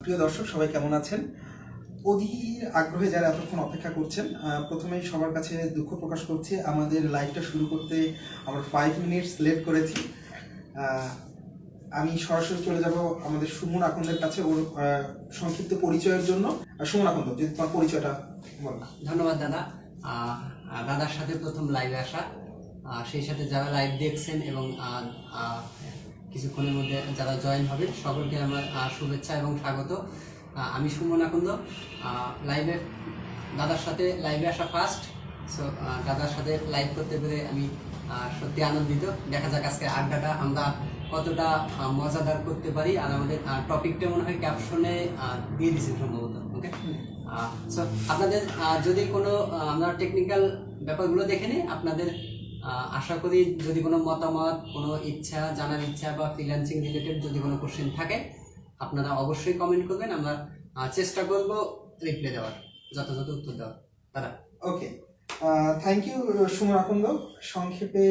প্রিয় দর্শক সবাই কেমন আছেন? অধীর আগ্রহে যারা এতক্ষণ অপেক্ষা করছেন, প্রথমেই সবার কাছে দুঃখ প্রকাশ করছি, আমাদের লাইভটা শুরু করতে আমরা 5 মিনিটস লেট করেছি। আমি সরাসরি চলে যাব আমাদের সুমন আকন্দের কাছে ওর সংক্ষিপ্ত পরিচয়ের জন্য। সুমন আকন্দ, যদি তোমার পরিচয়টা বলো। ধন্যবাদ দাদা। দাদার সাথে প্রথম লাইভে আসা, সেই সাথে যারা লাইভ দেখছেন এবং কিছুক্ষণের মধ্যে যারা জয়েন হবে সকলকে আমার শুভেচ্ছা এবং স্বাগত। আমি সুমন আকন্দ, দাদার সাথে লাইভে আসা ফার্স্ট। সো দাদার সাথে লাইভ করতে পেরে আমি সত্যি আনন্দিত। দেখা যাক আজকে আড্ডাটা আমরা কতটা মজাদার করতে পারি। আর আমাদের টপিকটা মনে হয় ক্যাপশনে দিয়ে দিয়েছি সম্ভবত। ওকে, সো আপনাদের যদি কোনো আমরা টেকনিক্যাল ব্যাপারগুলো দেখে নিই, আপনাদের আশা করি যদি কোনো মতামত, কোনো ইচ্ছা জানার ইচ্ছা বা ফ্রিল্যান্সিং রিলেটেড যদি কোনো কোশ্চেন থাকে আপনারা অবশ্যই কমেন্ট করবেন। আমরা চেষ্টা করব রিপ্লাই দেওয়ার, যথাযথ উত্তর দেওয়ার। তারা ওকে, থ্যাংক ইউ সুমন আকন্দ সংক্ষেপে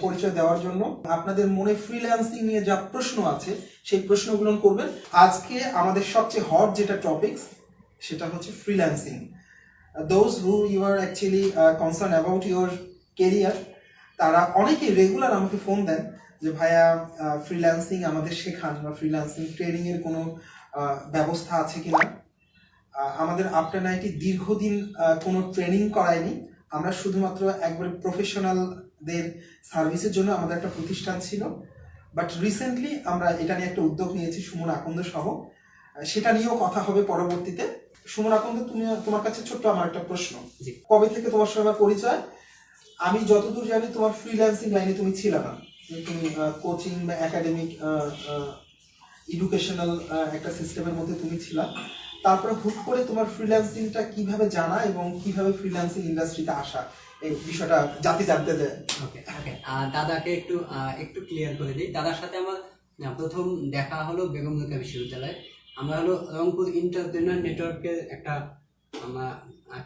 পরিচয় দেওয়ার জন্য। আপনাদের মনে ফ্রিল্যান্সিং নিয়ে যা প্রশ্ন আছে সেই প্রশ্নগুলো করবেন। আজকে আমাদের সবচেয়ে হট যেটা টপিকস সেটা হচ্ছে freelancing. Those who you are actually concern about your career, তারা অনেকে রেগুলার আমাকে ফোন দেন যে ভাইয়া ফ্রিল্যান্সিং আমাদের শেখান বা ফ্রিল্যান্সিং ট্রেনিংয়ের কোনো ব্যবস্থা আছে কিনা। আমাদের আফটার 90 দীর্ঘদিন কোনো ট্রেনিং করায়নি, আমরা শুধুমাত্র একবারে প্রফেশনালদের সার্ভিসের জন্য আমাদের একটা প্রতিষ্ঠান ছিল। বাট রিসেন্টলি আমরা এটা নিয়ে একটা উদ্যোগ নিয়েছি সুমন আকন্দ সহ, সেটা নিয়েও কথা হবে পরবর্তীতে। সুমন আকন্দ, তোমার কাছে ছোট্ট আমার একটা প্রশ্ন, কবে থেকে তোমার সঙ্গে আমার পরিচয়? আমি যতদূর জানি তোমার ফ্রিল্যান্সিং লাইনে তুমি ছিল না, তুমি কোচিং বা একাডেমিক এডুকেশনাল একটা সিস্টেমের মধ্যে তুমি ছিলা। তারপরে হুট করে তোমার ফ্রিল্যান্সিংটা কিভাবে জানা এবং কিভাবে ফ্রিল্যান্সিং ইন্ডাস্ট্রিতে আসা, এই বিষয়টা জানতে চায়। ওকে, দাদাকে একটু ক্লিয়ার করে দিই। দাদার সাথে আমার প্রথম দেখা হলো বেগম রোকেয়া বিশ্ববিদ্যালয়ে। আমরা হলো রংপুর এন্টারপ্রেনার নেটওয়ার্কের একটা আমরা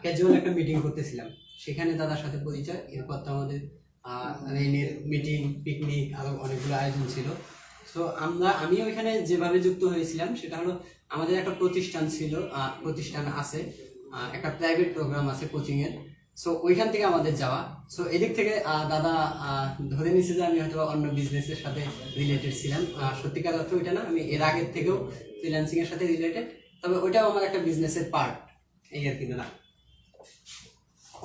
ক্যাজুয়াল একটা মিটিং করতেছিলাম, সেখানে দাদার সাথে পরিচয়। এরপর তো আমাদের রেনের মিটিং, পিকনিক, আরও অনেকগুলো আয়োজন ছিল। সো আমি ওইখানে যেভাবে যুক্ত হয়েছিলাম সেটা হলো আমাদের একটা প্রতিষ্ঠান আছে, একটা প্রাইভেট প্রোগ্রাম আছে কোচিংয়ের। সো ওইখান থেকে আমাদের যাওয়া। সো এদিক থেকে দাদা ধরে নিচ্ছে যে আমি হয়তো অন্য বিজনেসের সাথে রিলেটেড ছিলাম। সত্যিকার অর্থে ওইটা না, আমি এর আগের থেকেও ফ্রিল্যান্সিং এর সাথে রিলেটেড, তবে ওইটাও আমার একটা বিজনেসের পার্ট, এই আর কি না।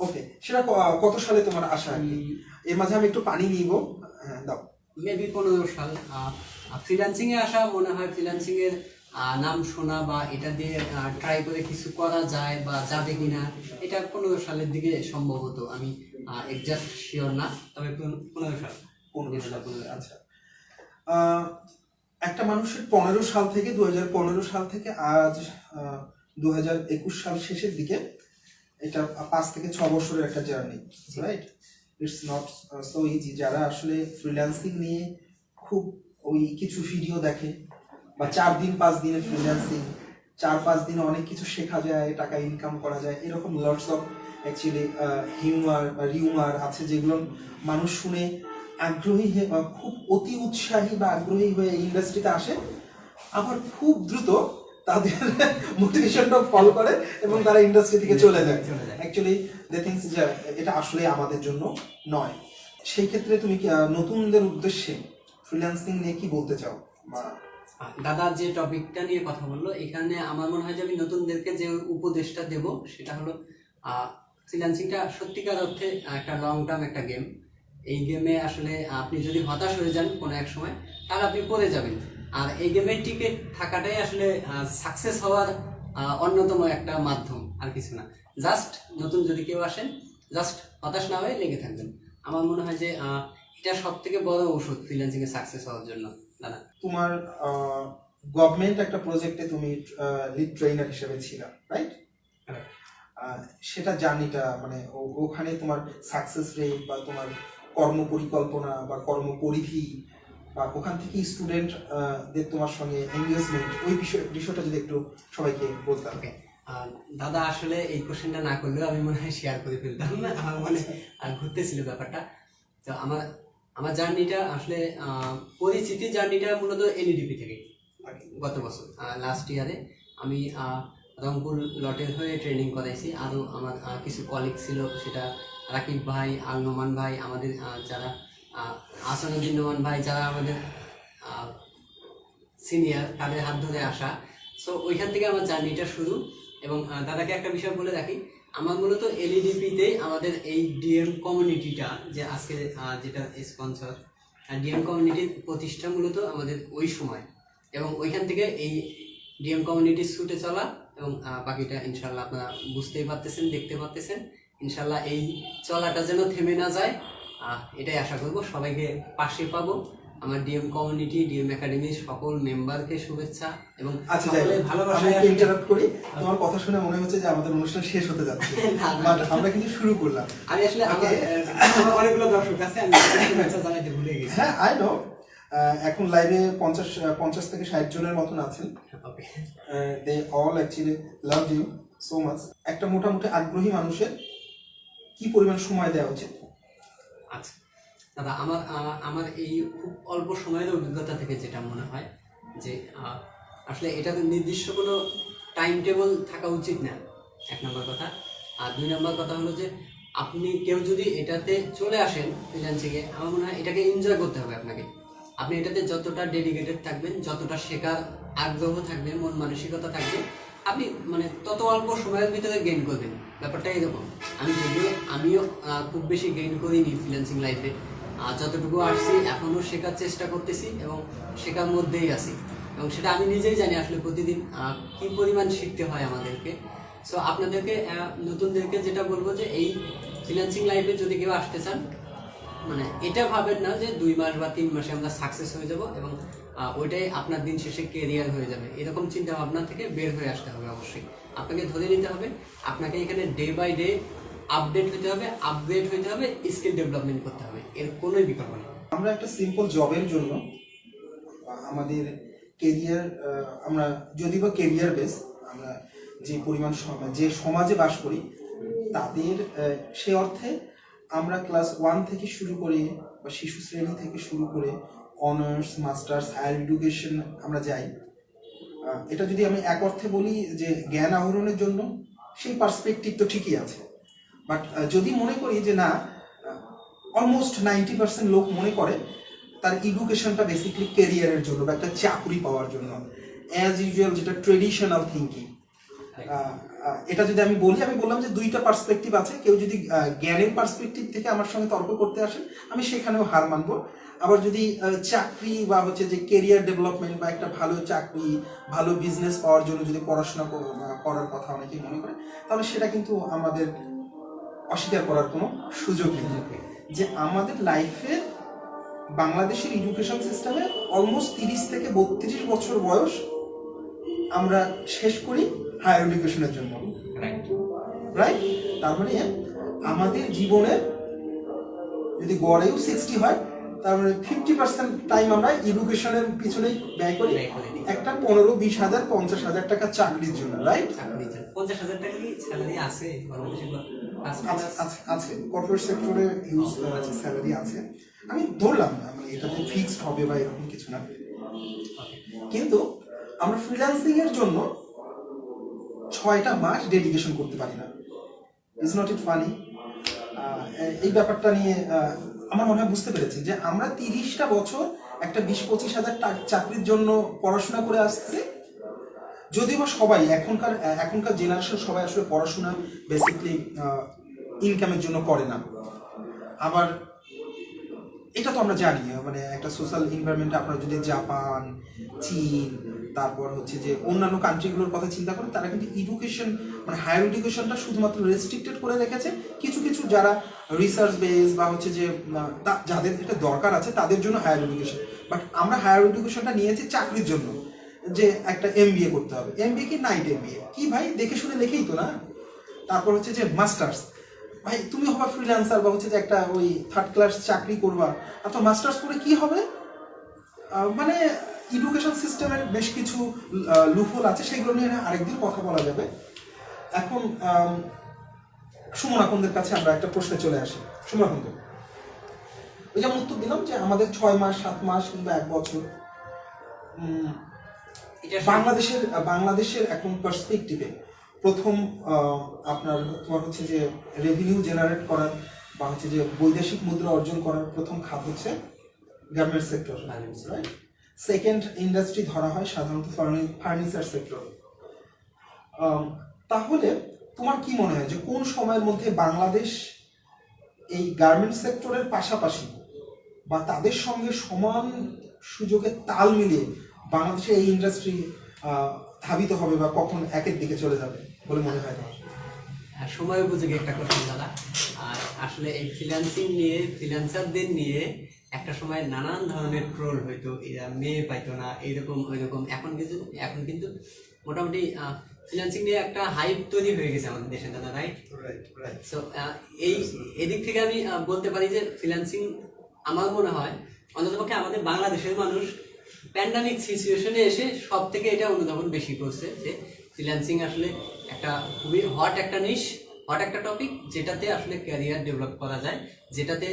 ওকে, সেটা কত সালে তোমার আসা? এর মাঝে আমি একটু পানি নিব, দাও। মেবি 15 সাল। ফ্রিল্যান্সিং এ আসা মনে হয় ফ্রিল্যান্সিং এর নাম শোনা বা এটা দিয়ে ট্রাই করে কিছু করা যায় বা যাবে কিনা, এটা 15 সালের দিকে সম্ভবত, আমি এক্সাক্ট শিওর না, তবে 15 সাল। আচ্ছা, একটা মানুষের 15 সাল থেকে 2015 সাল থেকে আজ 2021 সাল শেষের দিকে, এটা 5 থেকে 6 বছরের একটা journey, right? It's not so easy. যারা আসলে ফ্রিল্যান্সিং নিয়ে খুব ওই কিছু ভিডিও দেখে বা 4 দিন 5 দিনের ফ্রিল্যান্সিং, 4-5 দিনে অনেক কিছু শেখা যায়, টাকা ইনকাম করা যায়, এরকম লটস অফ অ্যাকচুয়ালি হিউমার বা রিউমার আছে যেগুলো মানুষ শুনে আগ্রহী হয়ে খুব অতি উৎসাহী বা আগ্রহী হয়ে এই ইন্ডাস্ট্রিতে আসে, আবার খুব দ্রুত তাদের মোটিভেশনটা ফলো করে এবং তারা ইন্ডাস্ট্রি থেকে চলে যায়। অ্যাকচুয়ালি দে থিংস যে এটা আসলে আমাদের জন্য নয়। সেই ক্ষেত্রে তুমি কি নতুনদের উদ্দেশ্যে ফ্রিল্যান্সিং নিয়ে কি বলতে চাও? দাদা যে টপিকটা নিয়ে কথা বললো, এখানে আমার মনে হয় যে আমি নতুনদেরকে যে উপদেশটা দেব সেটা হলো ফ্রিল্যান্সিংটা সত্যিকার অর্থে একটা লং টার্ম একটা গেম। এই গেমে আসলে আপনি যদি হতাশ হয়ে যান কোনো এক সময়, তাহলে আপনি পড়ে যাবেন। আর এই গেমে টিকে থাকাটাই আসলে সাকসেস হওয়ার অন্যতম একটা মাধ্যম, আর কিছু না। জাস্ট নতুন যদি কেউ আসেন, জাস্ট হতাশ না হয়ে লেগে থাকবেন। আমার মনে হয় যে এটা সব থেকে বড় ওষুধ ফ্রিল্যান্সিং এ সাকসেস হওয়ার জন্য। দাদা, তোমার গভর্নমেন্ট একটা প্রজেক্টে তুমি লিড ট্রেনার হিসেবে ছিলা, রাইট? সেটা জার্নিটা মানে ওখানে তোমার সাকসেস রেট বা তোমার কর্ম পরিকল্পনা বা কর্মপরিধি বা ওখান থেকে স্টুডেন্টদের তোমার সঙ্গে এনগেজমেন্ট, ওই বিষয়টা যদি একটু সবাইকে বলতে হবে। দাদা আসলে এই কোশ্চেনটা না করলেও আমি মনে হয় শেয়ার করে ফেলতাম না, আমার মনে ঘুরতেছিল ব্যাপারটা। তো আমার জার্নিটা আসলে পরিচিতি জার্নিটা মূলত এনইডিপি থেকে গত বছর লাস্ট ইয়ারে আমি রংপুর লটের হয়ে ট্রেনিং করাইছি। আরও আমার কিছু কলিগ ছিল, সেটা রাকিব ভাই, আল নোমান ভাই, আমাদের যারা আসানুদ্দিন নোমান ভাই, যারা আমাদের সিনিয়র, তাদের হাত ধরে আসা। সো ওইখান থেকে আমার জার্নিটা শুরু। এবং দাদাকে একটা বিষয় বলে রাখি, আমার মূলত এলইডিপিতে আমাদের এই ডিএম কমিউনিটিটা যে আজকে যেটা স্পন্সর, ডিএম কমিউনিটির প্রতিষ্ঠা মূলত আমাদের ওই সময়, এবং ওইখান থেকে এই ডিএম কমিউনিটির ছুটে চলা, এবং বাকিটা ইনশাল্লাহ আপনারা বুঝতেই পারতেছেন, দেখতে পারতেছেন। ইনশাল্লাহ এই চলাটা যেন থেমে না যায়, এটাই আশা করব। সবাইকে পাশে পাবো। আমার ডিএম কমিউনিটি, ডিএম একাডেমির সকল মেম্বারকে শুভেচ্ছা এবং আচ্ছা, যাই হোক, ভালোবাসা। আমি ইন্টারাপ্ট করি। তোমার কথা শুনে মনে হচ্ছে যে আমাদের অনুষ্ঠান শেষ হতে যাচ্ছে, বাট আমরা কিন্তু শুরু করলাম। আমি আসলে আমার অনেকগুলো দর্শক আছে, আমি শুভেচ্ছা জানাইতে ভুলে গেছি। হ্যাঁ, আই নো। এখন লাইভে 50 থেকে 60 জনের মতন আছেন। Okay, they all actually love you so much. একটা মোটামুটি আগ্রহী মানুষের কি পরিমাণ সময় দেওয়া উচিত? আচ্ছা দাদা, আমার এই খুব অল্প সময়ের অভিজ্ঞতা থেকে যেটা মনে হয় যে আসলে এটাতে নির্দিষ্ট কোনো টাইম টেবল থাকা উচিত না, 1 নম্বর কথা। আর 2 নম্বর কথা হলো যে আপনি কেউ যদি এটাতে চলে আসেন ফ্রিল্যান্সিংয়ে, আমার মনে হয় এটাকে এনজয় করতে হবে আপনাকে। আপনি এটাতে যতটা ডেডিকেটেড থাকবেন, যতটা শেখার আগ্রহ থাকবে, মন মানসিকতা থাকবে, আপনি মানে তত অল্প সময়ের ভিতরে গেইন করবেন। ব্যাপারটা এরকম। আমিও খুব বেশি গেইন করিনি ফ্রিল্যান্সিং লাইফে। যতটুকু আসছি এখনও শেখার চেষ্টা করতেছি এবং শেখার মধ্যেই আছি, এবং সেটা আমি নিজেই জানি আসলে প্রতিদিন কী পরিমাণ শিখতে হয় আমাদেরকে। সো আপনাদেরকে, নতুনদেরকে যেটা বলবো যে এই ফ্রিল্যান্সিং লাইফে যদি কেউ আসতে চান, মানে এটা ভাবেন না যে 2 মাস বা 3 মাসে আমরা সাকসেস হয়ে যাব এবং ওইটাই আপনার দিন শেষে কেরিয়ার হয়ে যাবে। এরকম চিন্তা ভাবনা থেকে বের হয়ে আসতে হবে। অবশ্যই আপনাকে ধরে নিতে হবে, আপনাকে এখানে ডে বাই ডে আপডেট হতে হবে, আপগ্রেড হতে হবে, স্কিল ডেভেলপমেন্ট করতে হবে, এর কোনোই বিকল্প নেই। আমরা একটা সিম্পল জবের জন্য আমাদের কেরিয়ার, আমরা যদি বা কেরিয়ার বেস, আমরা যে পরিমাণ যে সমাজে বাস করি তাদের সে অর্থে আমরা ক্লাস 1 থেকে শুরু করে বা শিশু শ্রেণী থেকে শুরু করে অনার্স, মাস্টার্স, হায়ার এডুকেশন আমরা যাই। এটা যদি আমি এক অর্থে বলি যে জ্ঞান আহরণের জন্য, সেই পার্সপেক্টিভ তো ঠিকই আছে। বাট যদি মনে করি যে না, অলমোস্ট 90% লোক মনে করে তার এডুকেশনটা বেসিক্যালি ক্যারিয়ারের জন্য বা একটা চাকরি পাওয়ার জন্য, অ্যাজ ইউজুয়াল যেটা ট্রেডিশনাল থিঙ্কিং। এটা যদি আমি বললাম যে 2টা পার্সপেক্টিভ আছে। কেউ যদি জ্ঞানের পার্সপেক্টিভ থেকে আমার সঙ্গে তর্ক করতে আসেন, আমি সেখানেও হার মানবো। আবার যদি চাকরি বা হচ্ছে যে কেরিয়ার ডেভেলপমেন্ট বা একটা ভালো চাকরি, ভালো বিজনেস পাওয়ার জন্য যদি পড়াশোনা করার কথা অনেকেই মনে করে, তাহলে সেটা কিন্তু আমাদের অস্বীকার করার কোনো সুযোগ নেই। যে আমাদের লাইফে বাংলাদেশের এডুকেশন সিস্টেমে অলমোস্ট 30 থেকে 32 বছর বয়স আমরা শেষ করি হায়ার এডুকেশনের জন্য, রাইট? তার মানে আমাদের জীবনের যদি গড়েও 60 হয়, তার মানে 50% টাইম আমরা এডুকেশনের পিছনেই ব্যয় করি, একটা 15-20 হাজার 50 হাজার টাকা চাকরির জন্য, রাইট? 50,000 টাকা কি স্যালারি আছে আছে কর্পোরেট সেক্টরে হিউজ স্যালারি আছে। আমি ধরলাম না মানে এটা যে ফিক্সড হবে বা এরকম কিছু না, কিন্তু আমরা ফ্রিল্যান্সিং এর জন্য 6টা মাস ডেডিকেশন করতে পারি না। Is not it funny? এই ব্যাপারটা নিয়ে আমার মনে হয় বুঝতে পেরেছি যে আমরা 30টা বছর একটা 20-25 হাজার চাকরির জন্য পড়াশোনা করে আসছি। যদিও বা সবাই এখনকার জেনারেশন সবাই আসলে পড়াশোনা বেসিকলি ইনকামের জন্য করে না। আবার এটা তো আমরা জানি, মানে একটা সোশ্যাল এনভায়রনমেন্টে আপনারা যদি জাপান, চীন, তারপর হচ্ছে যে অন্যান্য কান্ট্রিগুলোর কথা চিন্তা করেন, তারা কিন্তু এডুকেশন মানে হায়ার এডুকেশনটা শুধুমাত্র রেস্ট্রিক্টেড করে রেখেছে কিছু কিছু যারা রিসার্চ বেস বা হচ্ছে যে যাদের এটা দরকার আছে তাদের জন্য হায়ার এডুকেশন। বাট আমরা হায়ার এডুকেশনটা নিয়েছি চাকরির জন্য, যে একটা MBA করতে হবে। MBA কি নাইট MBA কি ভাই, দেখে শুনে লেখেই তো না। তারপর হচ্ছে যে মাস্টার্স, ভাই তুমি হবা ফ্রিল্যান্সার বা হচ্ছে যে একটা ওই 3rd ক্লাস চাকরি করবা, অথবা মাস্টার্স করে কি হবে? মানে এডুকেশন সিস্টেমের বেশ কিছু লুফল আছে, সেগুলো নিয়ে আরেকদিন কথা বলা যাবে। এখন সুমন আকন্দের কাছে আমরা একটা প্রশ্নে চলে আসি। সুমন আকন্দ, ওই যে উত্তর দিলাম যে আমাদের 6 মাস, 7 মাস কিংবা 1 বছর, এটা বাংলাদেশের এখন পার্সপেক্টিভে প্রথম আপনার তোমার হচ্ছে যে রেভিনিউ জেনারেট করার বা হচ্ছে যে বৈদেশিক মুদ্রা অর্জন করার প্রথম খাত হচ্ছে garments sector, right? Second industry ধরা হয় সাধারণত ফার্নিচার সেক্টর। তাহলে তোমার কি মনে হয় যে কোন সময়ের মধ্যে বাংলাদেশ এই গার্মেন্টস সেক্টরের পাশাপাশি বা তাদের সঙ্গে সমান সুযোগে তাল মিলিয়ে বাংলাদেশে এই ইন্ডাস্ট্রি ধাবিত হবে বা কখন একের দিকে চলে যাবে বলে মনে হয় তোমার? সময় উপযোগী একটা কোশ্চেন দাদা। আর আসলে এই ফ্রিল্যান্সারদের নিয়ে একটা সময় নানান ধরনের ট্রোল হইতো, এরা মেয়ে পাইতো না, এইরকম ওইরকম। এখন কিন্তু মোটামুটি ফ্রিল্যান্সিং নিয়ে একটা হাইপ তৈরি হয়ে গেছে আমাদের দেশে দাদা, রাইট? সো এদিক থেকে আমি বলতে পারি যে ফ্রিল্যান্সিং আমার মনে হয় অন্ততপক্ষে আমাদের বাংলাদেশের মানুষ প্যান্ডামিক সিচুয়েশনে এসে সব থেকে এটা অনুধাবন বেশি করছে যে ফ্রিল্যান্সিং আসলে একটা খুবই হট একটা টপিক, যেটাতে আসলে ক্যারিয়ার ডেভেলপ করা যায়, যেটাতে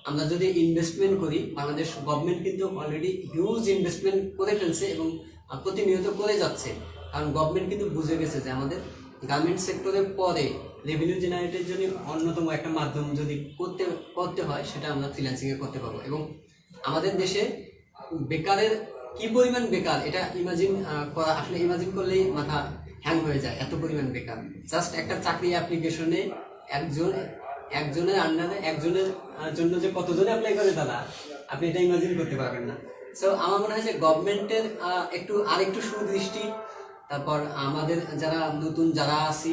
আমরা যদি ইনভেস্টমেন্ট করি, বাংলাদেশ গভর্নমেন্ট কিন্তু অলরেডি হিউজ ইনভেস্টমেন্ট করে ফেলছে এবং প্রতিনিয়ত করে যাচ্ছে। কারণ গভর্নমেন্ট কিন্তু বুঝে গেছে যে আমাদের গার্মেন্ট সেক্টরের পরে রেভিনিউ জেনারেটের জন্য অন্যতম একটা মাধ্যম যদি করতে হয় সেটা আমরা ফ্রিল্যান্সিংয়ে করতে পারবো। এবং আমাদের দেশে বেকারের কি পরিমাণ বেকার এটা ইমাজিন করলেই মাথা হ্যাং হয়ে যায়, এত পরিমাণ বেকার। জাস্ট একটা চাকরি অ্যাপ্লিকেশনে একজনের আন্ডারে একজনের জন্য যে কতজনে অ্যাপ্লাই করে দাদা, আপনি এটা ইমাজিন করতে পারবেন না। সো আমার মনে হয় যে গভর্নমেন্টের আরেকটু সুদৃষ্টি, তারপর আমাদের যারা আছি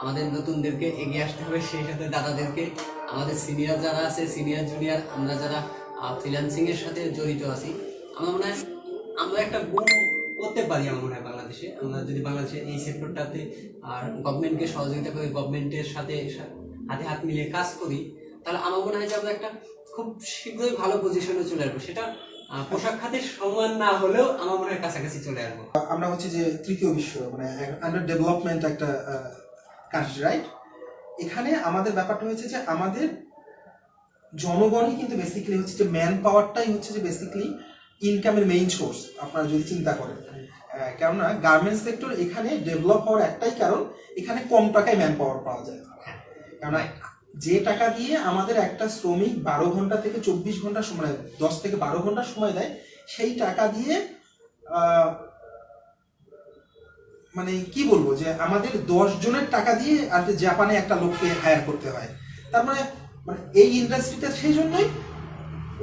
আমাদের নতুনদেরকে এগিয়ে আসতে হবে, সেই সাথে দাদাদেরকে, আমাদের সিনিয়র যারা আছে, সিনিয়র জুনিয়র আমরা যারা ফ্রিল্যান্সিংয়ের সাথে জড়িত আছি, আমার মনে হয় আমরা একটা বুম করতে পারি। আমার মনে হয় বাংলাদেশে আমরা যদি বাংলাদেশের এই সেক্টরটাতে আর গভর্নমেন্টকে সহযোগিতা করি, গভর্নমেন্টের সাথে হাতে হাত মিলিয়ে কাজ করি, তাহলে আমার মনে হয় যে আমরা একটা খুব শীঘ্রই ভালো পজিশনে চলে আসবো। সেটা পোশাক খাতের সমান না হলেও আমার মনে হয় কাছাকাছি চলে আসবো। আমরা হচ্ছে যে তৃতীয় বিশ্ব মানে আন্ডার ডেভেলপমেন্ট একটা কান্ট্রি, রাইট? এখানে আমাদের ব্যাপারটা হচ্ছে যে আমাদের জনগণই কিন্তু বেসিক্যালি হচ্ছে যে ম্যান পাওয়ারটাই হচ্ছে যে বেসিক্যালি ইনকামের মেইন সোর্স আপনারা যদি চিন্তা করেন। কেননা গার্মেন্টস সেক্টর এখানে ডেভেলপ হওয়ার একটাই কারণ, এখানে কম টাকায় ম্যান পাওয়ার পাওয়া যায়। কেননা যে টাকা দিয়ে আমাদের একটা শ্রমিক 12 ঘন্টা থেকে 24 ঘন্টা সময়, 10 থেকে 12 ঘন্টা সময় দেয়, সেই টাকা দিয়ে মানে কি বলবো যে আমাদের 10 জনের টাকা দিয়ে আর জাপানে একটা লোককে হায়ার করতে হয়। তার মানে এই ইন্ডাস্ট্রিটা সেই জন্যই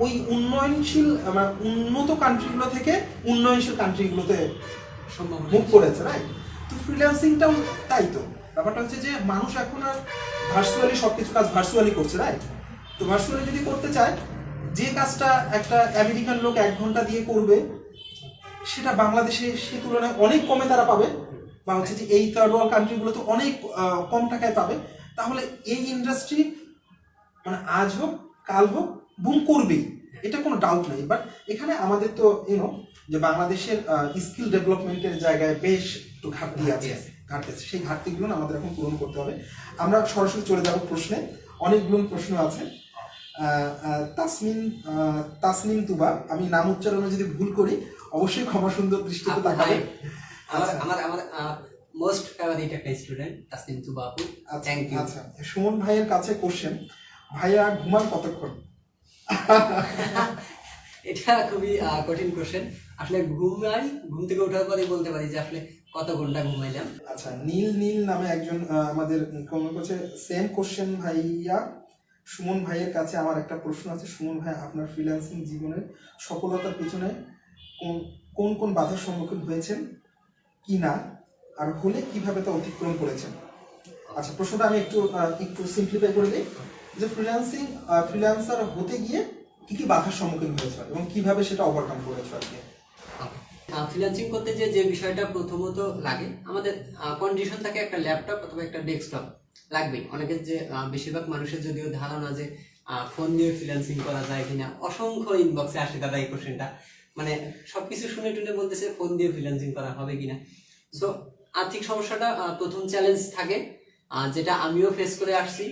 ওই উন্নত কান্ট্রিগুলো থেকে উন্নয়নশীল কান্ট্রিগুলোতে মুভ করেছে, রাইট? তো ফ্রিল্যান্সিংটাও তাই। তো ব্যাপারটা হচ্ছে যে মানুষ এখন আর ভার্চুয়ালি সবকিছু কাজ ভার্চুয়ালি করছে, রাইট? তো ভার্চুয়ালি যদি করতে চায়, যে কাজটা একটা আমেরিকান লোক 1 ঘন্টা দিয়ে করবে, সেটা বাংলাদেশে সে তুলনায় অনেক কমে তারা পাবে, বা হচ্ছে যে এই থার্ড ওয়ার্ল্ড কান্ট্রিগুলোতে অনেক কম টাকায় পাবে। তাহলে এই ইন্ডাস্ট্রি মানে আজ হোক কাল হোক বুম করবেই, এটা কোনো ডাউট নেই। বাট এখানে আমাদের তো যে বাংলাদেশের স্কিল ডেভেলপমেন্টের জায়গায় বেশ একটু ঘাটতি আছে, সেই ঘাটতিগুলো আমাদের এখন পূরণ করতে হবে। আমরা সরাসরি চলে যাব প্রশ্নে, অনেকগুলো প্রশ্ন আছে। তাসনিম তুবা, আমি নাম উচ্চারণে যদি ভুল করি অবশ্যই ক্ষমা সুন্দর দৃষ্টিতে তাকাবেন। আমার মোস্ট ফেভারিট একটা স্টুডেন্ট তাসনিম তুবা আপু, থ্যাংক ইউ। আচ্ছা, সুমন ভাইয়ের কাছে কোশ্চেন, ভাইয়া ঘুমান কতক্ষণ? এটা খুবই কঠিন কোশ্চেন। আসলে ঘুম থেকে ওঠার পরে বলতে পারি যে আসলে কত ঘন্টা ঘুমাইলাম। আচ্ছা, নীল নামে একজন আমাদের কমেন্ট করছে সেম কোশ্চেন ভাইয়া। সুমন ভাইয়ের কাছে আমার একটা প্রশ্ন আছে। সুমন ভাই, আপনার ফ্রিল্যান্সিং জীবনের সফলতার পিছনে কোন কোন বাধার সম্মুখীন হয়েছেন কি না, আর হলে কিভাবে তা অতিক্রম করেছেন? আচ্ছা, প্রশ্নটা আমি একটু সিম্পলিফাই করে দিই যে ফ্রিল্যান্সার হতে গিয়ে কি কি বাধার সম্মুখীন হয়েছে এবং কিভাবে সেটা ওভারকাম করেছে আর কি। ফ্রিল্যান্সিং করতে যে বিষয়টা প্রথমত লাগে, আমাদের কন্ডিশন থাকে একটা ল্যাপটপ অথবা একটা ডেস্কটপ লাগবেই। অনেকের যে বেশিরভাগ মানুষের যদিও ধারণা যে ফোন দিয়ে ফ্রিল্যান্সিং করা যায় কিনা, অসংখ্য ইনবক্সে আসে দাদা এই কোশ্চেনটা, মানে সবকিছু শুনে টুনে বলতেছে ফোন দিয়ে ফ্রিল্যান্সিং করা হবে কিনা। সো আর্থিক সমস্যাটা প্রথম চ্যালেঞ্জ থাকে, যেটা আমিও ফেস করে আসছি।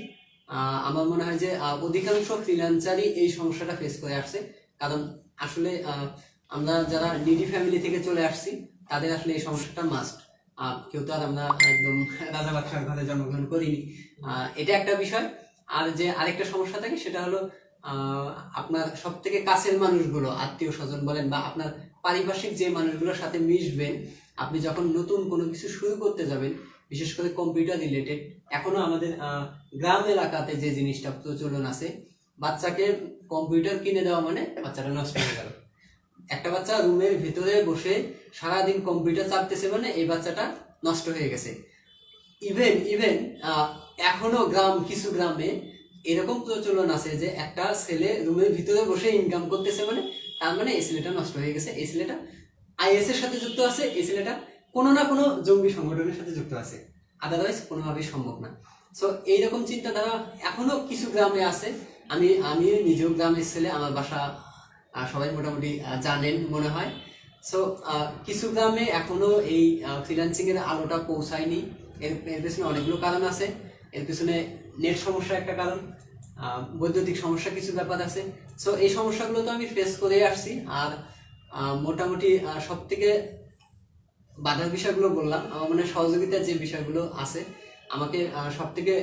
আমার মনে হয় যে অধিকাংশ ফ্রিল্যান্সারই এই সমস্যাটা ফেস করে আসছে। কারণ আসলে আমরা যারা নিডি ফ্যামিলি থেকে চলে আসছি, তাদের আসলে এই সমস্যাটা মাস্ট। কেউ তো আর আমরা একদম রাজা বাদশার ঘরে জন্মগ্রহণ করিনি, এটা একটা বিষয়। আর যে আরেকটা সমস্যা থাকে সেটা হলো আপনার সব থেকে কাছের মানুষগুলো, আত্মীয় স্বজন বলেন বা আপনার পারিপার্শ্বিক যে মানুষগুলোর সাথে মিশবেন, আপনি যখন নতুন কোনো কিছু শুরু করতে যাবেন, বিশেষ করে কম্পিউটার রিলেটেড। এখনো আমাদের গ্রাম এলাকাতে যে জিনিসটা প্রচলন আছে, বাচ্চাকে কম্পিউটার কিনে দেওয়া মানে বাচ্চাটা নষ্ট হয়ে গেল। একটা বাচ্চা রুমের ভিতরে বসে সারাদিন কম্পিউটার চাপতেছে মানে এই বাচ্চাটা নষ্ট হয়ে গেছে। ইভেন ইভেন এখনো কিছু গ্রামে এরকম প্রচলন আছে যে একটা ছেলে রুমের ভিতরে বসে ইনকাম করতেছে মানে তার মানে এই ছেলেটা নষ্ট হয়ে গেছে, এই ছেলেটা আইএস এর সাথে যুক্ত আছে, এই ছেলেটা কোনো না কোনো জঙ্গি সংগঠনের সাথে যুক্ত আছে, আদারওয়াইজ কোনোভাবেই সম্ভব না। সো এইরকম চিন্তাধারা এখনো কিছু গ্রামে আছে। আমি নিজেও গ্রামের ছেলে, আমার বাসা সবাই মোটামুটি জানেন মনে হয়। সো কিছু গ্রামে এখনো এই ফ্রিল্যান্সিং এর আলোটা পৌঁছায়নি। এর পেছনে অনেকগুলো কারণ আছে। এর পেছনে নেট সমস্যা একটা কারণ, বৈদ্যুতিক সমস্যা কিছু ব্যাপার আছে। সো এই সমস্যাগুলো তো আমি ফেস করে আসছি। আর মোটামুটি সব থেকে বাধার বিষয়গুলো বললাম, আমার মনে হয় সহযোগিতার যে বিষয়গুলো আছে, আমাকে সব থেকে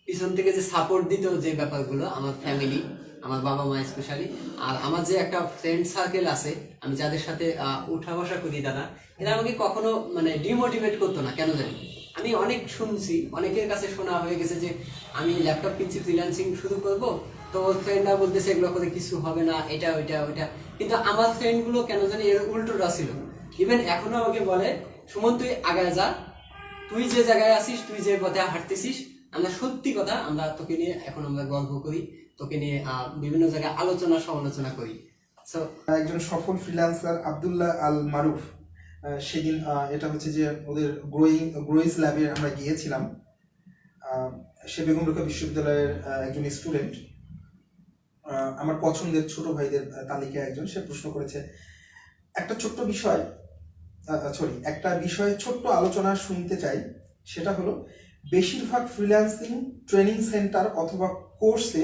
পিছন থেকে যে সাপোর্ট দিত যে ব্যাপারগুলো, আমার ফ্যামিলি, আমার বাবা মা স্পেশালি, আর আমার যে একটা ফ্রেন্ড সার্কেল আছে, আমি যাদের সাথে উঠা বসা করি দাদা, এরা আমাকে কখনো মানে ডিমোটিভেট করতো না, কেন জানি। আমি অনেক শুনছি, অনেকের কাছে শোনা হয়ে গেছে যে আমি ল্যাপটপ কিনছি, ফ্রিল্যান্সিং শুরু করব, তো ওর ফ্রেন্ডরা বলতেছে এগুলো করে কিছু হবে না, এটা ওইটা ওইটা। কিন্তু আমার ফ্রেন্ডগুলো কেন জানি এর উল্টোটা ছিল। ইভেন এখনো আমাকে বলে, সুমন তুই আগায় যা, তুই যে জায়গায় আছিস, তুই যে পথে হাঁটতেছিস, আমরা সত্যি কথা, আমরা তোকে নিয়ে এখন আমরা গর্ব করি, তোকে নিয়ে বিভিন্ন জায়গায় আলোচনা সমালোচনা করি। সো একজন সফল ফ্রিল্যান্সার আব্দুল্লাহ আল মারুফ, সেদিন এটা হচ্ছে যে ওদের গ্রোইজ ল্যাবে আমরা গিয়েছিলাম। সে বেগম রোকেয়া বিশ্ববিদ্যালয়ের একজন স্টুডেন্ট, আমার পছন্দের ছোট ভাইদের তালিকায় একজন। সে প্রশ্ন করেছে একটা ছোট্ট বিষয়, একটা বিষয়ে ছোট্ট আলোচনা শুনতে চাই। সেটা হলো, বেশিরভাগ ফ্রিল্যান্সিং ট্রেনিং সেন্টার অথবা কোর্সে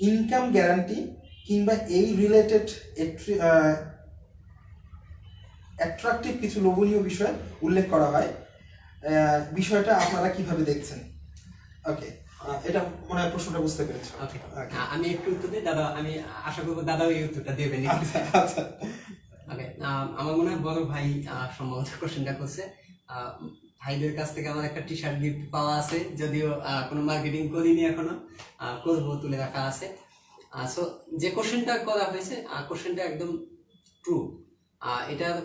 ইনকাম গ্যারান্টি কিংবা এই রিলেটেড অ্যাট্রাকটিভ কিছু লোভনীয় বিষয় উল্লেখ করা হয়। বিষয়টা আপনারা কিভাবে দেখছেন? ওকে, এটা মনে হয় প্রশ্নটা বুঝতে পেরেছো। ওকে, আমি একটু উত্তর দিই দাদা, আমি আশা করবো দাদাও এই উত্তরটা দেবেন। আচ্ছা আচ্ছা, ওকে, আমার মনে হয় বড় ভাই সম্ভবত কোশ্চেনটা করছে। ভাইদের কাছ থেকে আমার একটা টি শার্ট গিফট পাওয়া আছে, যদিও কোনো মার্কেটিং করিনি এখনো, করবো, তুলে রাখা আছে। সো যে কোশ্চেনটা করা হয়েছে, কোশ্চেনটা একদম ট্রু। এটার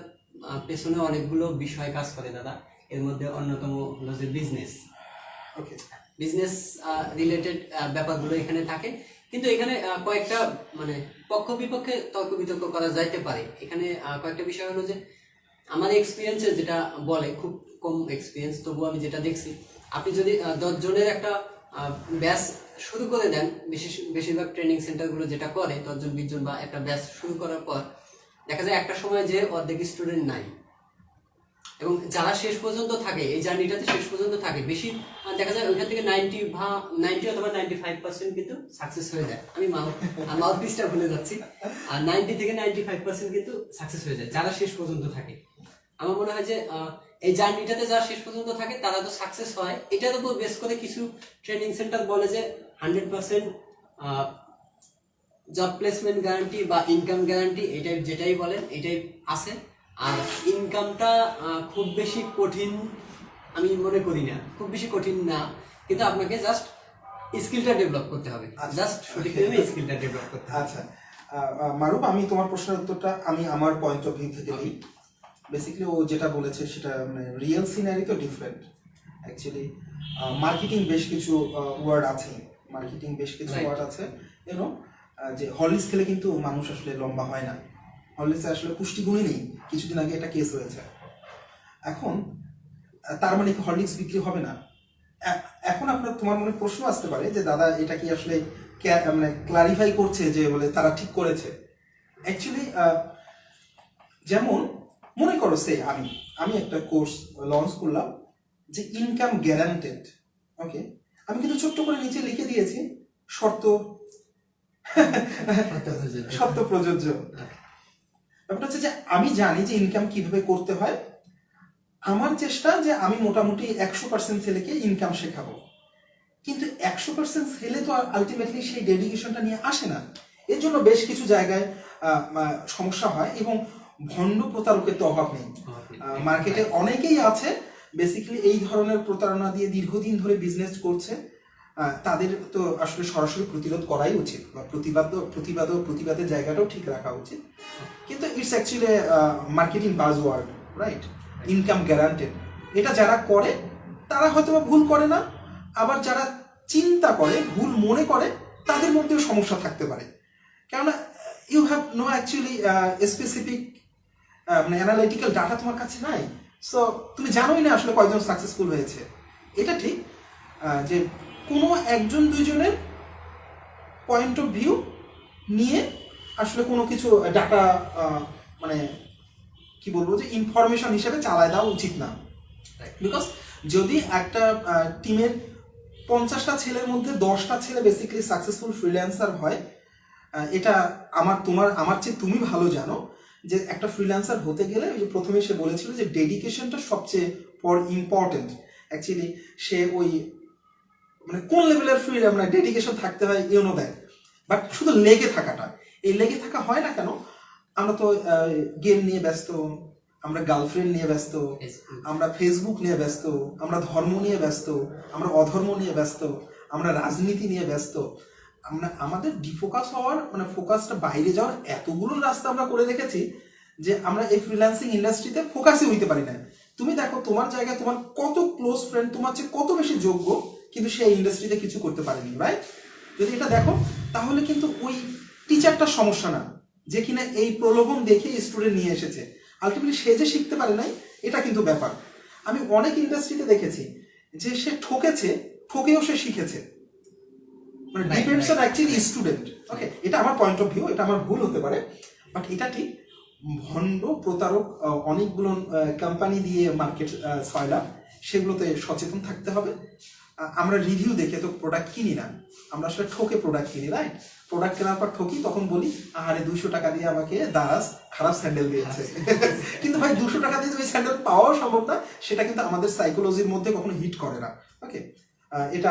পেছনে অনেকগুলো বিষয় কাজ করে দাদা। এর মধ্যে অন্যতম হলো যে বিজনেস। ওকে, বিজনেস রিলেটেড ব্যাপারগুলো এখানে থাকে, কিন্তু এখানে কয়েকটা মানে পক্ষ বিপক্ষে তর্ক বিতর্ক করা যাইতে পারে। এখানে কয়েকটা বিষয় হলো যে আমার এক্সপিরিয়েন্সে যেটা বলে, খুব কম এক্সপিরিয়েন্স, তবুও আমি যেটা দেখছি, আপনি যদি 10 জনের একটা ব্যাচ শুরু করে দেন, বেশিরভাগ ট্রেনিং সেন্টারগুলো যেটা করে, 10 জন 20 জন বা একটা ব্যাচ শুরু করার পর দেখা যায় একটা সময় যে অর্ধেক স্টুডেন্ট নাই, এবং যারা শেষ পর্যন্ত থাকে, এই জার্নিটাতে শেষ পর্যন্ত থাকে, বেশি দেখা যায় ওইখান থেকে 90 অথবা 95% কিন্তু সাকসেস হয়ে যায়। আমি মাউথ পিসটা ভুলে যাচ্ছি, আর 90 থেকে 95% কিন্তু সাকসেস হয়ে যায় যারা শেষ পর্যন্ত থাকে। আমার মনে হয় যে এই জার্নিটাতে যারা শেষ পর্যন্ত থাকে তারা তো সাকসেস হয়। এটার উপর বেস করে কিছু ট্রেনিং সেন্টার বলে যে 100% জব প্লেসমেন্ট গ্যারান্টি বা ইনকাম গ্যারান্টি, এটাই যেটাই বলেন এটাই আছে। আর ইনকামটা খুব বেশি কঠিন আমি মনে করি না, খুব বেশি কঠিন না, কিন্তু আপনাকে জাস্ট স্কিলটা ডেভেলপ করতে হবে, জাস্ট সঠিকভাবে স্কিলটা ডেভেলপ করতে হবে। আচ্ছা, মারুফ, আমি তোমার প্রশ্নের উত্তরটা আমি আমার পয়েন্ট অফ ভিউ থেকে দিই। বেসিক্যালি ও যেটা বলেছে সেটা মানে রিয়েল সিনারি তো ডিফারেন্ট। অ্যাকচুয়ালি মার্কেটিং বেশ কিছু ওয়ার্ড আছে, ইউনো, যে হরলিক্স খেলে কিন্তু মানুষ আসলে লম্বা হয় না, হরলিক্সে আসলে পুষ্টিগুণই নেই। কিছুদিন আগে একটা কেস হয়েছে। এখন তার মানে কি হরলিক্স বিক্রি হবে না? এখন তোমার মনে প্রশ্ন আসতে পারে যে দাদা এটা কি আসলে মানে ক্লারিফাই করছে যে বলে তারা ঠিক করেছে? অ্যাকচুয়ালি যেমন মনে করো আমি একটা কোর্স লঞ্চ করলাম যে ইনকাম গ্যারান্টেড। ওকে, আমি কিন্তু ছোট্ট করে নিচে লিখে দিয়েছি শর্ত প্রযোজ্য। ব্যাপারটা হচ্ছে যে আমি জানি যে ইনকাম কিভাবে করতে হয়। আমার চেষ্টা যে আমি মোটামুটি 100% ছেলেকে ইনকাম শেখাবো, কিন্তু 100% ছেলে তো আলটিমেটলি সেই ডেডিকেশনটা নিয়ে আসে না। এর জন্য বেশ কিছু জায়গায় সমস্যা হয়, এবং ভণ্ড প্রতারকের তো অভাব নেই। মার্কেটে অনেকেই আছে বেসিক্যালি এই ধরনের প্রতারণা দিয়ে দীর্ঘদিন ধরে বিজনেস করছে। তাদের তো আসলে সরাসরি প্রতিরোধ করাই উচিত, বা প্রতিবাদের জায়গাটাও ঠিক রাখা উচিত। কিন্তু it's actually marketing buzzword, right? Income guaranteed, এটা যারা করে তারা হয়তো বা ভুল করে না, আবার যারা চিন্তা করে ভুল মনে করে তাদের মধ্যেও সমস্যা থাকতে পারে। কেননা you have no actually specific মানে অ্যানালিটিক্যাল ডাটা তোমার কাছে নাই। সো তুমি জানোই না আসলে কয়জন সাকসেসফুল হয়েছে। এটা ঠিক যে কোনো একজন দুইজনের পয়েন্ট অফ ভিউ নিয়ে আসলে কোনো কিছু ডাটা মানে কি বলবো যে ইনফরমেশন হিসেবে চালায় দেওয়া উচিত না। বিকজ যদি একটা টিমের 50টা ছেলের মধ্যে 10টা ছেলে বেসিক্যালি সাকসেসফুল ফ্রিল্যান্সার হয়, এটা আমার চেয়ে তুমি ভালো জানো যে একটা ফ্রিল্যান্সার হতে গেলে ওই যে প্রথমে সে বলেছিল যে ডেডিকেশনটা সবচেয়ে ইম্পর্টেন্ট। অ্যাকচুয়ালি সে ওই মানে কোন লেভেলের মানে ডেডিকেশন থাকতে হয় ইউনো দ্যাট, বাট শুধু লেগে থাকাটা, এই লেগে থাকা হয় না কেন? আমরা তো গেম নিয়ে ব্যস্ত, আমরা গার্লফ্রেন্ড নিয়ে ব্যস্ত, আমরা ফেসবুক নিয়ে ব্যস্ত, আমরা ধর্ম নিয়ে ব্যস্ত, আমরা অধর্ম নিয়ে ব্যস্ত, আমরা রাজনীতি নিয়ে ব্যস্ত। আমরা আমাদের ডিফোকাস হওয়ার মানে ফোকাসটা বাইরে যাওয়ার এতগুলো রাস্তা আমরা করে রেখেছি যে আমরা এই ফ্রিল্যান্সিং ইন্ডাস্ট্রিতে ফোকাসই হইতে পারি না। তুমি দেখো তোমার জায়গায় তোমার কত ক্লোজ ফ্রেন্ড তোমার চেয়ে কত বেশি যোগ্য, কিন্তু সেই ইন্ডাস্ট্রিতে কিছু করতে পারেনি, রাইট? যদি এটা দেখো তাহলে কিন্তু ওই টিচারটার সমস্যা না, যে কিনা এই প্রলোভন দেখে স্টুডেন্ট নিয়ে এসেছে, আলটিমেটলি সে যে শিখতে পারে নাই এটা কিন্তু ব্যাপার। আমি অনেক ইন্ডাস্ট্রিতে দেখেছি যে সে ঠকেও সে শিখেছে, মানে ডিপেন্ডস অন অ্যাকচুয়ালি স্টুডেন্ট। ওকে, এটা আমার পয়েন্ট অফ ভিউ, এটা আমার ভুল হতে পারে, বাট এটা ঠিক। ভণ্ড প্রতারক অনেকগুলো কোম্পানি দিয়ে মার্কেট ছয়লা, সেগুলোতে সচেতন থাকতে হবে। আমরা রিভিউ দেখে তো প্রোডাক্ট কিনি না, আমরা আসলে ঠকে প্রোডাক্ট কিনি, রাইট? প্রোডাক্ট কেনার পর ঠকি, তখন বলি আরে 200 টাকা দিয়ে আমাকে দারাজ খারাপ স্যান্ডেল দিয়েছে। কিন্তু ভাই 200 টাকা দিয়ে ওই স্যান্ডেল পাওয়াও সম্ভব না, সেটা কিন্তু আমাদের সাইকোলজির মধ্যে কখনো হিট করে না। ওকে, এটা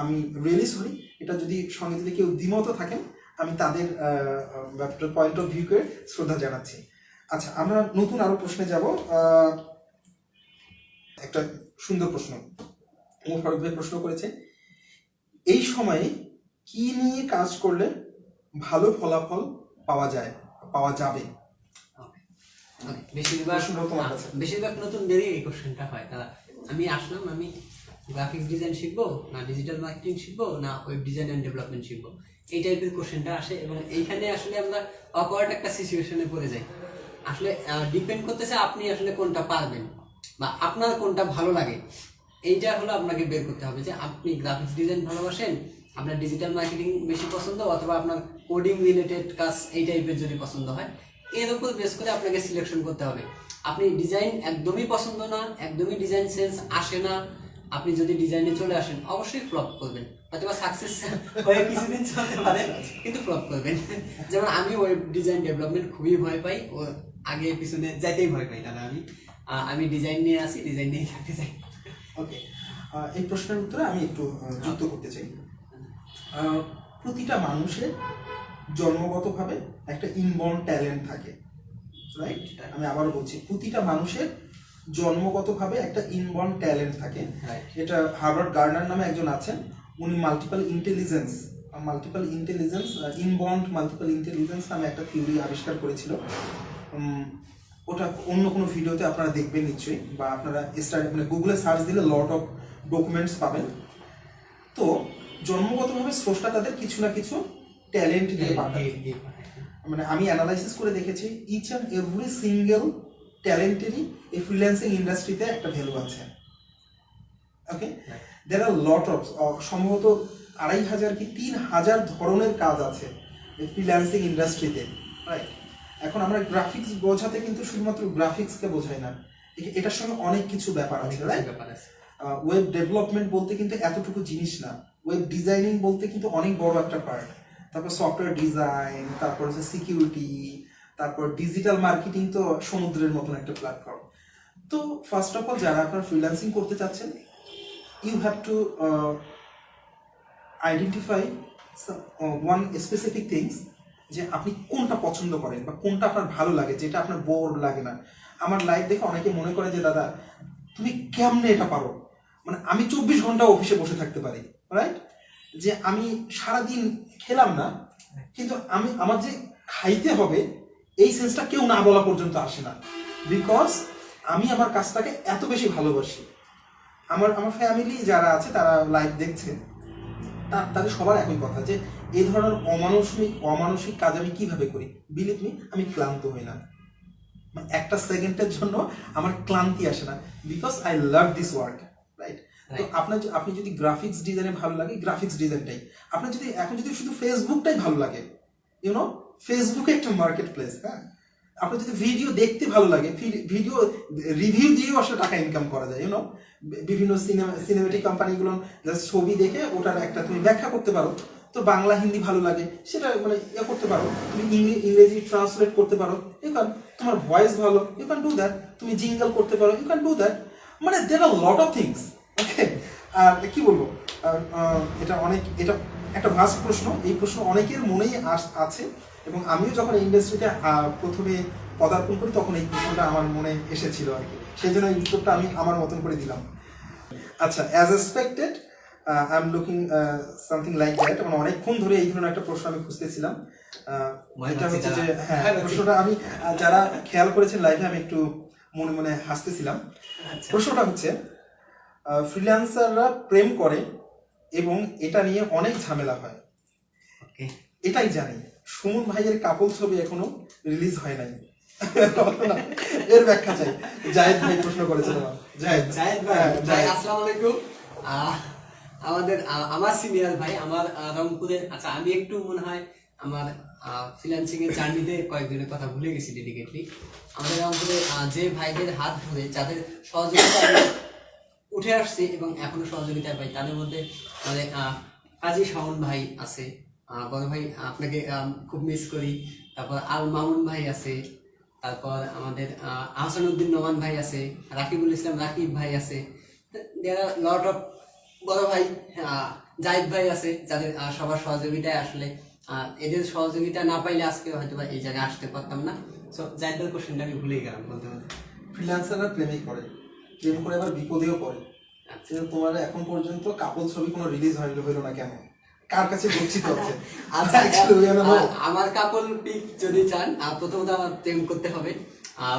আমি রিয়েলি সরি। এটা যদি সঙ্গে যদি কেউ দ্বিমত থাকেন, আমি তাদের পয়েন্ট অফ ভিউকে শ্রদ্ধা জানাচ্ছি। আচ্ছা, আমরা নতুন আরো প্রশ্নে যাব। একটা সুন্দর প্রশ্ন ফারুক ভাই প্রশ্ন করেছে, এই সময়ে কি নিয়ে কাজ করলে ভালো ফলাফল পাওয়া যাবে? বেশিরভাগ নতুনদেরই এই কোশ্চেনটা হয়। তারা আমি গ্রাফিক্স ডিজাইন শিখবো না ডিজিটাল মার্কেটিং শিখবো না ওয়েব ডিজাইন এন্ড ডেভেলপমেন্ট শিখবো, এই টাইপের কোশ্চেনটা আসে, এবং এইখানে আসলে আমরা অকওয়ার্ড একটা সিচুয়েশনে পড়ে যাই। আসলে ডিপেন্ড করতেছে আপনি আসলে কোনটা পারবেন বা আপনার কোনটা ভালো লাগে। এইটা হলো আপনাকে বের করতে হবে যে আপনি গ্রাফিক্স ডিজাইন ভালোবাসেন, আপনার ডিজিটাল মার্কেটিং বেশি পছন্দ, অথবা আপনার কোডিং রিলেটেড কাজ এই টাইপের যদি পছন্দ হয়, এর উপর বেস করে আপনাকে সিলেকশন করতে হবে। আপনি ডিজাইন একদমই পছন্দ না, একদমই ডিজাইন সেন্স আসে না, আপনি যদি ডিজাইনে চলে আসেন অবশ্যই ফ্লপ করবেন, হয়তো সাকসেস হয়ে কিছুদিন চলতে পারে কিন্তু ফ্লপ করবেন। যেমন আমি ওয়েব ডিজাইন ডেভেলপমেন্ট খুবই ভয় পাই, ও আগে পিছনে যাইতেই ভয় পাই। দাদা আমি ডিজাইন নিয়ে আসি, ডিজাইন নিয়ে থাকতে চাই। ওকে, এই প্রশ্নের উত্তরে আমি একটু যুক্ত করতে চাই। প্রতিটা মানুষের জন্মগতভাবে একটা ইনবর্ন ট্যালেন্ট থাকে, রাইট? আমি আবারও বলছি, প্রতিটা মানুষের জন্মগতভাবে একটা ইনবর্ন ট্যালেন্ট থাকে। এটা হার্ভার্ড গার্নার নামে একজন আছেন, উনি multiple intelligence inborn multiple intelligence নামে একটা থিওরি আবিষ্কার করেছিল। ওটা অন্য কোনো ভিডিওতে আপনারা দেখবেন নিশ্চয়ই, বা আপনারা মানে গুগলে সার্চ দিলে লট অফ ডকুমেন্টস পাবেন। তো জন্মগতভাবে স্রষ্টা তাদের কিছু না কিছু ট্যালেন্ট দিয়ে পাঠায়। মানে আমি অ্যানালাইসিস করে দেখেছি ইচ অ্যান্ড এভরি সিঙ্গেল ট্যালেন্টেরই এই ফ্রিল্যান্সিং ইন্ডাস্ট্রিতে একটা ভ্যালু আছে। ওকে, দের আর লট অফ সম্ভবত 2500 কি 3000 ধরনের কাজ আছে এই ফ্রিল্যান্সিং ইন্ডাস্ট্রিতে, রাইট? এখন আমরা গ্রাফিক্স বোঝাতে কিন্তু শুধুমাত্র গ্রাফিক্সকে বোঝাই না, এটার সঙ্গে অনেক কিছু ব্যাপার আছে, রাইট? ওয়েব ডেভেলপমেন্ট বলতে কিন্তু এতটুকু জিনিস না, ওয়েব ডিজাইনিং বলতে কিন্তু অনেক বড় একটা পার্ট। তারপর সফটওয়্যার ডিজাইন, তারপর হচ্ছে সিকিউরিটি, তারপর ডিজিটাল মার্কেটিং তো সমুদ্রের মতন একটা প্ল্যাটফর্ম। তো ফার্স্ট অফ অল যারা আপনার ফ্রিল্যান্সিং করতে চাচ্ছেন, you have to identify one specific things, যে আপনি কোনটা পছন্দ করেন বা কোনটা আপনার ভালো লাগে, যেটা আপনার বোর লাগে না। আমার লাইফ দেখে অনেকে মনে করে যে দাদা তুমি কেমনে এটা পারো, মানে আমি 24 ঘন্টা অফিসে বসে থাকতে পারি, রাইট? যে আমি সারাদিন খেলাম না, কিন্তু আমি আমার যে খাইতে হবে এই সেন্সটা কেউ না বলা পর্যন্ত আসে না, বিকজ আমি আমার কাজটাকে এত বেশি ভালোবাসি। আমার আমার ফ্যামিলি যারা আছে তারা লাইভ দেখছে, তাদের সবার একই কথা যে এই ধরনের অমানসিক কাজ আমি কিভাবে করি। বিলিভ মি, আমি ক্লান্ত হই না, মানে একটা সেকেন্ডের জন্য আমার ক্লান্তি আসে না, because I love this work, right? তো আপনি যদি গ্রাফিক্স ডিজাইনে ভালো লাগে, গ্রাফিক্স ডিজাইনটাই। আপনার যদি এখন যদি শুধু ফেসবুকটাই ভালো লাগে, ইউনো, ফেসবুকে একটা মার্কেট প্লেস, হ্যাঁ। আপনার যদি ভিডিও দেখতে ভালো লাগে, ভিডিও রিভিউ দিয়েও আসলে টাকা ইনকাম করা যায়, ইউনো। বিভিন্ন সিনেমেটিক কোম্পানিগুলো জাস্ট ছবি দেখে ওটার একটা তুমি ব্যাখ্যা করতে পারো। তো বাংলা হিন্দি ভালো লাগে সেটা মানে ইয়ে করতে পারো, তুমি ইংরেজি ট্রান্সলেট করতে পারো, ইউ ক্যান। তোমার ভয়েস ভালো, ইউ ক্যান ডু দ্যাট। তুমি জিঙ্গল করতে পারো, ইউ ক্যান ডু দ্যাট। মানে দের আর লট অফ থিংস, ওকে। আর কি বলবো, এটা একটা ভাস্ট প্রশ্ন। এই প্রশ্ন অনেকের মনেই আছে, এবং আমিও যখন এই ইন্ডাস্ট্রিতে প্রথমে পদার্পণ করি তখন এই প্রশ্নটা আমার মনে এসেছিল আর কি, সেই জন্য এই উত্তরটা আমি আমার মতন করে দিলাম। আচ্ছা, as expected I am looking something like that. মানে অনেকক্ষণ ধরে এই ধরনের একটা প্রশ্ন আমি খুঁজতেছিলাম। এটা হচ্ছে যে হ্যাঁ, প্রশ্নটা আমি যারা খেয়াল করেছেন লাইভে, আমি একটু মনে মনে হাসতেছিলাম। প্রশ্নটা হচ্ছে, ফ্রিল্যান্সাররা প্রেম করে এবং এটা নিয়ে অনেক ঝামেলা হয়, এটাই জানি। সুমন ভাইয়ের কাপল ছবি এখনো রিলিজ হয় নাই, এর ব্যাখ্যা চাই। জায়েদ ভাই প্রশ্ন করেছেন। জায়েদ ভাই আসসালামু আলাইকুম। আমার সিনিয়র ভাই, আমার রংপুরের। আচ্ছা, আমি একটু মনে হয় আমার ফ্রিল্যান্সিং এর জার্নিতে কয়েকজনের কথা ভুলে গেছি ডেডিকেটলি। আমাদের রংপুরে যে ভাইদের হাত ধরে, যাদের সহযোগিতা উঠে আসছে এবং এখনো সহযোগিতা পাই, তাদের মধ্যে আমাদের কাজী শাওন ভাই আছে, বড় ভাই, আপনাকে খুব মিস করি। তারপর আল মামুন ভাই আছে, তারপর আমাদের আহসানুদ্দিন নোমান ভাই আছে, রাকিবুল ইসলাম রাকিব ভাই আছে, দেয়ার আর লট অফ বড় ভাই, জাহিদ ভাই আছে, যাদের সবার সহযোগিতায় আসলে এদের সহযোগিতা না পাইলে আজকে হয়তো বা এই জায়গায় আসতে পারতাম না। সো জাহিদ ভাইয়ের কোশ্চেনটা আমি ভুলেই গেলাম বলতে বলতে। ফ্রিল্যান্সাররা প্রেমিক করে, প্রেম করে আবার বিপদেও পড়ে। তোমার এখন পর্যন্ত কাপল ছবি কোনো রিলিজ হইলো না কেন? কার কাছে গচ্ছিত হচ্ছে? আচ্ছা, আমার কাপল পিক যদি চান, প্রথমত আমার প্রেম করতে হবে।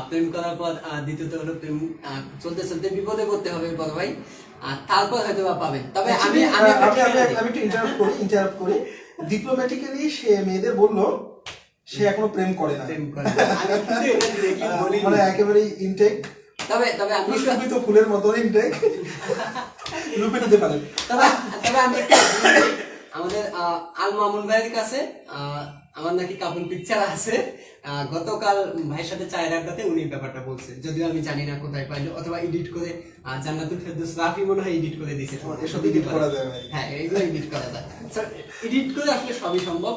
প্রেম করার পর দ্বিতীয়ত হলো প্রেম চলতে চলতে বিপদে পড়তে হবে বড় ভাই, তারপর হয়তো বা পাবেন। তবে আমি একটু ইন্টারাপ্ট করি। ডিপ্লোম্যাটিক্যালি সে মেয়েদের বলল সে এখনো প্রেম করে না, মানে একেবারে ইনটেক। তবে আমি তো ফুলের মতো ইনটেক, লুপে নিতে পারেন। তবে আমি আমাদের আল মামুন ভাইয়ের কাছে আমার নাকি কাপল পিকচার আছে। গতকাল ভাইয়ের সাথে চায়ের আড্ডাতে উনি ব্যাপারটা বলছে, যদিও আমি জানি না কোথায় পাইলো, অথবা এডিট করে জান্নাতুল ফেরদৌস রাফি মনে হয় এডিট করে দিয়েছে। এসব এডিট করা যায়? হ্যাঁ, এগুলো এডিট করা যায়। এডিট করে আসলে সবই সম্ভব।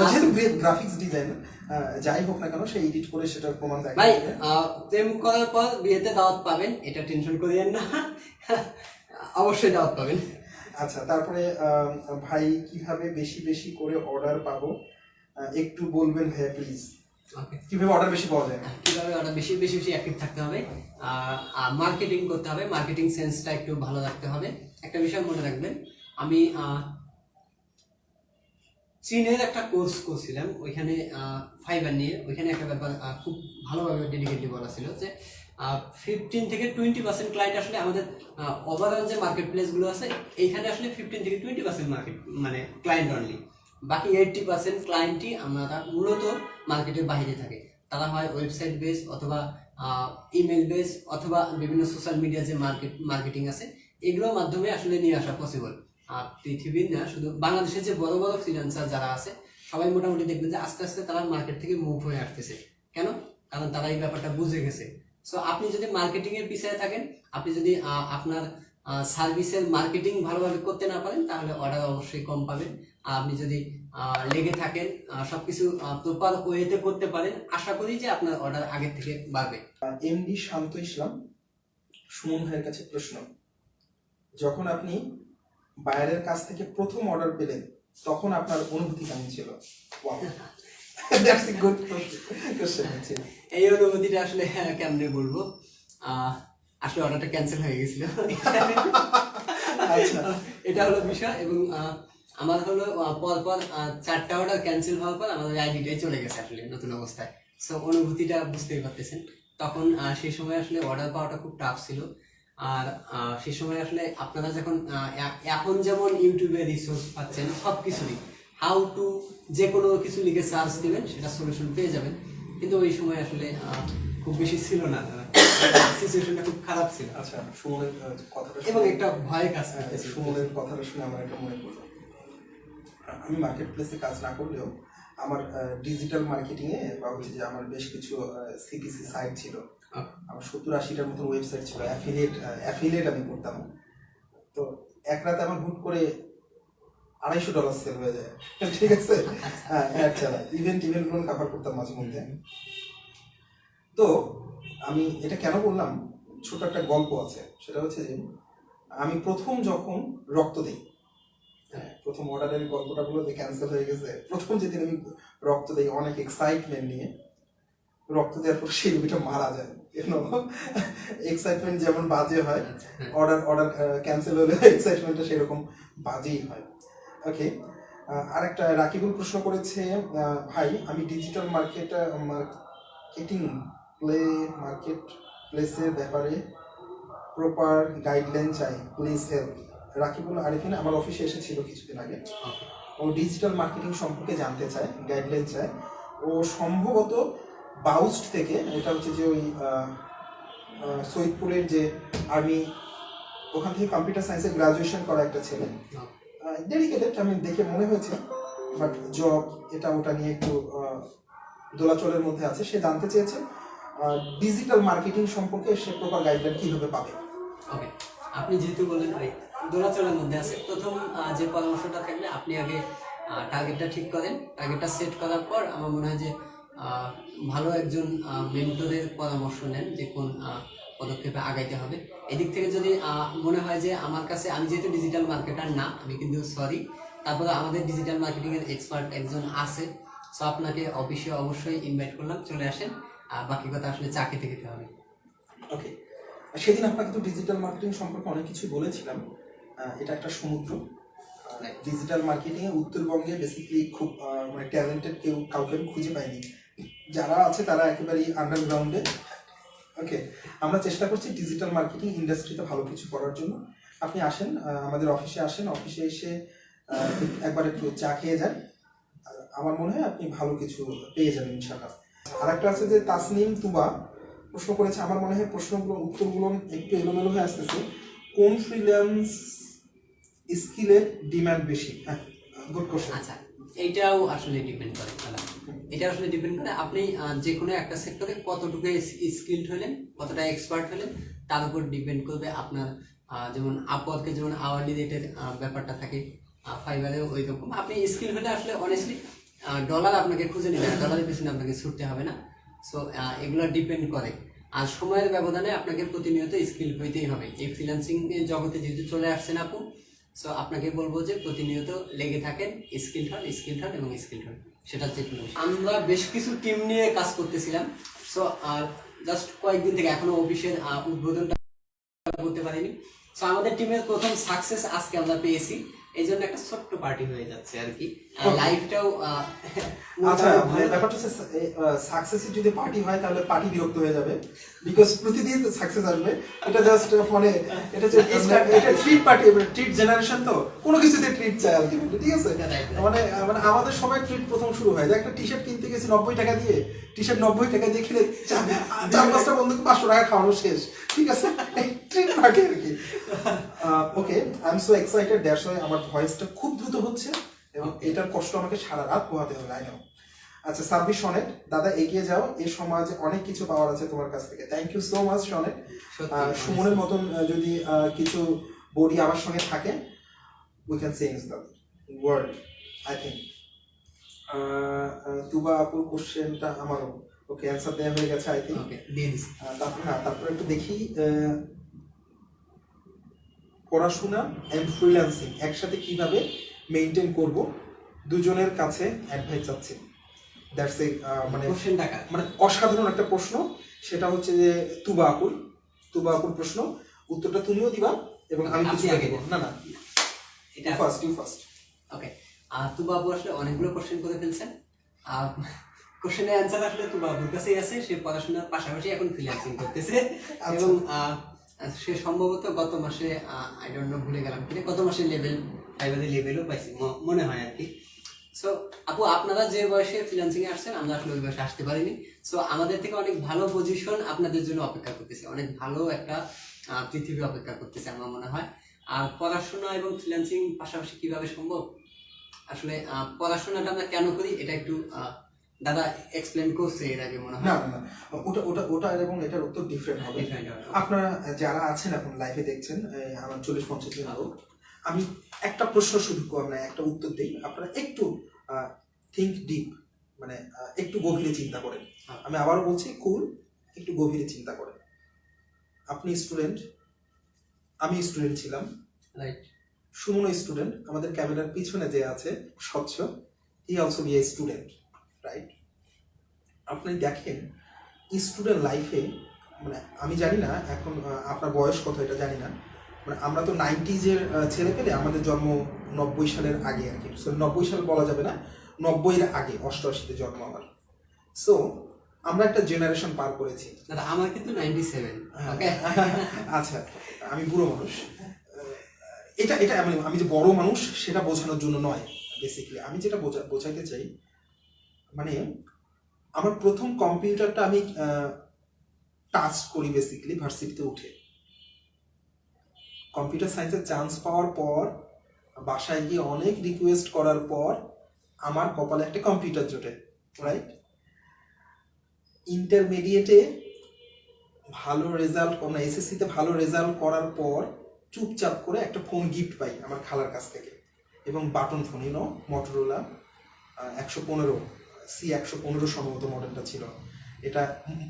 যেহেতু গ্রাফিক্স ডিজাইনার, যাই হোক না কেন, সে এডিট করে সেটা প্রমাণ দেয়। ভাই, প্রেম করার পর বিয়েতে দাওয়াত পাবেন, এটা টেনশন করিয়েন না, অবশ্যই দাওয়াত পাবেন। আচ্ছা, তারপরে ভাই কিভাবে বেশি বেশি করে অর্ডার পাবো একটু বলবেন ভাইয়া প্লিজ। কিভাবে অর্ডার বেশি পাওয়া যায়? কিভাবে অর্ডার বেশি অ্যাক্টিভ থাকতে হবে, মার্কেটিং করতে হবে, মার্কেটিং সেন্সটা একটু ভালো রাখতে হবে। একটা বিষয় মনে রাখবেন, আমি চীনের একটা কোর্স করছিলাম, ওইখানে ফাইবার নিয়ে। ওইখানে একটা ব্যাপার খুব ভালোভাবে ডেডিকেটলি বলা ছিল যে 15 থেকে 20% ক্লায়েন্ট আসলে আমাদের ওভারঅল যে মার্কেট প্লেসগুলো আছে, এইখানে আসলে 15 থেকে 20% মার্কেট মানে ক্লায়েন্ট অনলি। বাকি 80% ক্লায়েন্টই আমরা মূলত মার্কেটের বাইরে থাকে। তারা হয় ওয়েবসাইট বেস, অথবা ইমেল বেস, অথবা বিভিন্ন সোশ্যাল মিডিয়া যে মার্কেটিং আছে, এগুলোর মাধ্যমে আসলে নিয়ে আসা পসিবল। আর পৃথিবীর না, শুধু বাংলাদেশের যে বড় বড় ফ্রিল্যান্সার যারা আছে, সবাই মোটামুটি দেখবেন যে আস্তে আস্তে তারা মার্কেট থেকে মুভ হয়ে আসতেছে। কেন? কারণ তারা এই ব্যাপারটা বুঝে গেছে। সো আপনি যদি মার্কেটিং এর পিছনে থাকেন, আপনি যদি আপনার সার্ভিসের মার্কেটিং ভালোভাবে করতে না পারেন, তাহলে অর্ডার অবশ্যই কম পাবেন। আর আপনি যদি লেগে থাকেন, সবকিছু প্রপার ওয়েতে করতে পারেন, আশা করি যে আপনার অর্ডার আগের থেকে বাড়বে। এমডি শান্ত ইসলাম, সুমন ভাইয়ের কাছে প্রশ্ন, যখন আপনি বায়ারের কাছ থেকে প্রথম অর্ডার পেলেন তখন আপনার অনুভূতি কেমন ছিল? That's a good question. এই অনুভূতিটা আসলে কেমনে বলবো, আসলে অর্ডারটা ক্যান্সেল হয়ে গেছিল। আচ্ছা, এটা হলো বিষয়। এবং আমার হলো পরপর 4টা অর্ডার ক্যান্সেল হওয়ার পর আমাদের আইডিটাই চলে গেছে আসলে নতুন অবস্থায়। সো অনুভূতিটা বুঝতেই পারতেছেন। তখন সেই সময় আসলে অর্ডার পাওয়াটা খুব টাফ ছিল। আর সেই সময় আসলে আপনারা যখন এখন যেমন ইউটিউবে রিসোর্স পাচ্ছেন সব কিছুরই, হাউ টু যে কোনো কিছু লিখে সার্চ দিবেন সেটা সলিউশন পেয়ে যাবেন, কিন্তু ওই সময় আসলে খুব বেশি ছিল না, সিচুয়েশনটা খুব খারাপ ছিল। আচ্ছা, সুমনের কথাটা এবং একটা ভয় কাজ করতেছে। সুমনের কথাটা শুনে আমার একটা মনে পড়লো, আমি মার্কেট প্লেসে কাজ না করলেও আমার ডিজিটাল মার্কেটিং এ বা হচ্ছে যে আমার বেশ কিছু সিপিসি সাইট ছিল, আমার 70-80টার মতো ওয়েবসাইট ছিল, অ্যাফিলিয়েট আমি করতাম। তো এক রাতে আমার হুট করে $250 সেল হয়ে যায়, ঠিক আছে। হ্যাঁ, অ্যাড চালা ইভেন্টগুলো কভার করতাম মাঝে মধ্যে। তো আমি এটা কেন বললাম, ছোট একটা গল্প আছে, সেটা হচ্ছে যে আমি প্রথম যখন রক্ত দিই, হ্যাঁ, প্রথম অর্ডারের গল্পটা বলে ক্যান্সেল হয়ে গেছে, প্রথম যেদিন আমি রক্ত দিই অনেক এক্সাইটমেন্ট নিয়ে, রক্ত দেওয়ার পর সেই রোগীটা মারা যায়। এক্সাইটমেন্ট যেমন বাজে হয়, অর্ডার ক্যান্সেল হলে এক্সাইটমেন্টটা সেরকম বাজেই হয়। ওকে, আরেকটা রাকিবুল প্রশ্ন করেছে, ভাই আমি ডিজিটাল মার্কেটিং মার্কেট প্লেসের ব্যাপারে প্রপার গাইডলাইন চাই, প্লিজ হেল্প। রাকিবুল আরিফিন আমার অফিসে এসেছিল কিছুদিন আগে, ও ডিজিটাল মার্কেটিং সম্পর্কে জানতে চায়, গাইডলাইন চায়। ও সম্ভবত বাউস্ট থেকে, এটা হচ্ছে যে ওই সৈয়দপুরের যে আর্মি, ওখান থেকে কম্পিউটার সায়েন্সে গ্রাজুয়েশন করা একটা ছেলে, ডেডিকেটেড আমি দেখে মনে হয়েছে, বাট জব এটা ওটা নিয়ে একটু দোলাচলের মধ্যে আছে। সে জানতে চেয়েছে ডিজিটাল মার্কেটিং সম্পর্কে সে প্রপার গাইডলাইন কিভাবে পাবে। ওকে, আপনি যেহেতু বললেন ভাই দোলাচলের মধ্যে আছে, প্রথম যে পরামর্শটা থাকবে আপনি আগে টার্গেটটা ঠিক করেন। টার্গেটটা সেট করার পর আমার মনে হয় যে ভালো একজন মেন্টরের পরামর্শ নেন যে কোন পদক্ষেপে আগাইতে হবে। এদিক থেকে যদি মনে হয় যে আমার কাছে, আমি যেহেতু ডিজিটাল মার্কেটার না, আমি কিন্তু সরি, তারপরে আমাদের ডিজিটাল মার্কেটিংয়ের এক্সপার্ট একজন আছে, সো আপনাকে অফিসে অবশ্যই ইনভাইট করলাম, চলে আসেন। আর বাকি কথা আসলে চাকরিতে খেতে হবে। ওকে, সেদিন আপনাকে তো ডিজিটাল মার্কেটিং সম্পর্কে অনেক কিছু বলেছিলাম। এটা একটা সমুদ্র। ডিজিটাল মার্কেটিংয়ে উত্তরবঙ্গে বেসিক্যালি খুব মানে ট্যালেন্টেড কাউকে আমি খুঁজে পাইনি, যারা আছে তারা একেবারেই আন্ডারগ্রাউন্ডে। ওকে, আমরা চেষ্টা করছি ডিজিটাল মার্কেটিং ইন্ডাস্ট্রিতে ভালো কিছু করার জন্য। আপনি আসেন, আমাদের অফিসে আসেন, অফিসে এসে একবার একটু চা খেয়ে যান, আমার মনে হয় আপনি ভালো কিছু পেয়ে যাবেন ইনশাআল্লাহ। আর একটা আছে যে তাসনিম তুবা প্রশ্ন করেছে, আমার মনে হয় প্রশ্নগুলো উত্তরগুলো একটু এলোমেলো হয়ে আসতেছে। কোন ফ্রিল্যান্স স্কিলের ডিমান্ড বেশি? হ্যাঁ, গুড কোশ্চেন। আচ্ছা, এইটাও আসলে ডিপেন্ড করে, এটা আসলে ডিপেন্ড করে আপনি যে কোনো একটা সেক্টরে কতটুকু স্কিলড হলেন, কতটা এক্সপার্ট হলেন, তার উপর ডিপেন্ড করবে আপনার। যেমন আপওয়ার্কে যেমন আওয়ারলি রেটের ব্যাপারটা থাকে, ফাইবারেও ওই রকম। আপনি স্কিল হলে আসলে অনেস্টলি ডলার আপনাকে খুঁজে নেবে না, ডলারের পিছনে আপনাকে ছুটতে হবে না। সো এগুলো ডিপেন্ড করে। আর সময়ের ব্যবধানে আপনাকে প্রতিনিয়ত স্কিল হইতেই হবে। এই ফ্রিল্যান্সিং জগতে যেহেতু চলে আসছেন আপু, সো আপনাকে বলবো যে প্রতিনিয়ত লেগে থাকেন, স্কিল হন এবং স্কিল হন, সেটা হচ্ছে আমরা বেশ কিছু টিম নিয়ে কাজ করতেছিলাম। সো জাস্ট কয়েকদিন থেকে এখনো অফিসের উদ্বোধনটা করতে পারিনি। সো আমাদের টিমের প্রথম সাকসেস আজকে আমরা পেয়েছি, এই জন্য একটা ছোট্ট পার্টি হয়ে যাচ্ছে আর কি। লাইফটাও আচ্ছা, ব্যাপারটা হচ্ছে সাকসেস যদি পার্টি হয় তাহলে পার্টি বিরক্ত হয়ে যাবে, বিকজ প্রতিদিন সাকসেস আসবে। এটা জাস্ট মানে এটা ট্রিট পার্টি, ট্রিট জেনারেশন, তো কোনো কিছুতে ট্রিট চাই আলটিমেটলি, ঠিক আছে। মানে মানে আমাদের সবাই ট্রিট প্রথম শুরু হয় যে একটা টি শার্ট কিনতে গেছি 90 টাকা দিয়ে, টি শার্ট 90 টাকা দিয়ে কিনে 4-5টা বন্ধুকে 500 টাকা খাওয়ানো শেষ, ঠিক আছে। ট্রিট পার্টি আর কি। Okay, I am so excited, that's why আমার ভয়েসটা খুব দ্রুত হচ্ছে এবং এটার কষ্ট আমাকে সারা রাত পোহাতে হবে, আই নো। আচ্ছা, সাব্বির সনেট, দাদা এগিয়ে যাও, এই সমাজে অনেক কিছু পাওয়ার আছে তোমার কাছ থেকে। Thank you so much Sonet. সুমনের মতন যদি কিছু বডি আমার সঙ্গে থাকে, we can change the world, I think. Tuba আপুর কোশ্চেনটা আমারও ওকে অ্যান্সার দেওয়া হয়ে গেছে আই থিঙ্ক। ওকে দিয়ে দিছি। তারপর একটু দেখি পড়াশোনা এন্ড ফ্রিল্যান্সিং একসাথে কিভাবে মেইনটেইন করব, দুজনের কাছে অ্যাডভাইস চাচ্ছি। দ্যাটস এ মানে কোশ্চেনটা কার? মানে অসাধারণ একটা প্রশ্ন। সেটা হচ্ছে যে তুবা আপুর প্রশ্ন, উত্তরটা তুমিও দিবা এবং আমি কিছু আপনি আগে দেবো। দেন। না এটা ইউ ফার্স্ট। ওকে। তুবাবু আসলে অনেকগুলো কোশ্চেন করে ফেলছেন। কোশ্চেনের অ্যান্সার আসলে তুবাবুর কাছেই আছে। সে পড়াশোনার পাশাপাশি এখন ফ্রিল্যান্সিং করতেছে এবং সে সম্ভবত গত মাসে আই ডোন্ট নো ভুলে গেলাম কিনা, গত মাসে লেভেল 5 লেভেলও পাইছি মনে হয় আর কি। সো আপু আপনারা যে বয়সে ফ্রিল্যান্সিং এ আসছেন আমরা আসলে ওই বয়সে আসতে পারিনি। সো আমাদের থেকে অনেক ভালো পজিশন আপনাদের জন্য অপেক্ষা করতেছে, অনেক ভালো একটা পৃথিবী অপেক্ষা করতেছে আমার মনে হয়। আর পড়াশোনা এবং ফ্রিল্যান্সিং পাশাপাশি কিভাবে সম্ভব, আসলে পড়াশোনাটা আমরা কেন করি এটা একটু দাদা এক্সপ্লেন করছে এর আগে মনে হয়। না, ওটা এবং এটার উত্তর ডিফারেন্ট হবে। আপনারা যারা আছেন এখন লাইভে দেখছেন, আমার 40-50 জন লোক, আমি একটা প্রশ্ন শুধু মানে একটা উত্তর দিই, আপনারা একটু থিঙ্ক ডিপ, মানে একটু গভীরে চিন্তা করেন। আমি আবারও বলছি, একটু গভীরে চিন্তা করেন। আপনি স্টুডেন্ট, আমি স্টুডেন্ট ছিলাম, রাইট। সুমন স্টুডেন্ট, আমাদের ক্যামেরার পিছনে যে আছে স্বচ্ছ, he also B a student, right? আপনি দেখেন স্টুডেন্ট লাইফে, মানে আমি জানি না এখন আপনার বয়স কত এটা জানি না, মানে আমরা তো 90s-এর ছেলে পেলে, আমাদের জন্ম 90 সালের আগে আর কি। সো 90 সাল বলা যাবে না, 90-এর আগে, 88-তে জন্ম আমার। সো আমরা একটা জেনারেশন পার করেছি। দাদা আমার কিন্তু 97। ওকে আচ্ছা, আমি বুড়ো মানুষ। এটা এটা আমি যে বড় মানুষ সেটা বোঝানোর জন্য নয়, বেসিক্যালি আমি যেটা বোঝাইতে চাই, মানে আমার প্রথম কম্পিউটারটা আমি টাচ করি বেসিক্যালি ভার্সিটিতে উঠে। কম্পিউটার সায়েন্সের চান্স পাওয়ার পর, বাসায় গিয়ে অনেক রিকোয়েস্ট করার পর আমার কপালে একটা কম্পিউটার জোটে, রাইট? ইন্টারমিডিয়েটে ভালো রেজাল্ট, এসএসসিতে ভালো রেজাল্ট করার পর চুপচাপ করে একটা ফোন গিফট পাই আমার খালার কাছ থেকে, এবং বাটন ফোন, মটোরোলা 115 C115 সম্ভবত মডেলটা ছিল। এটা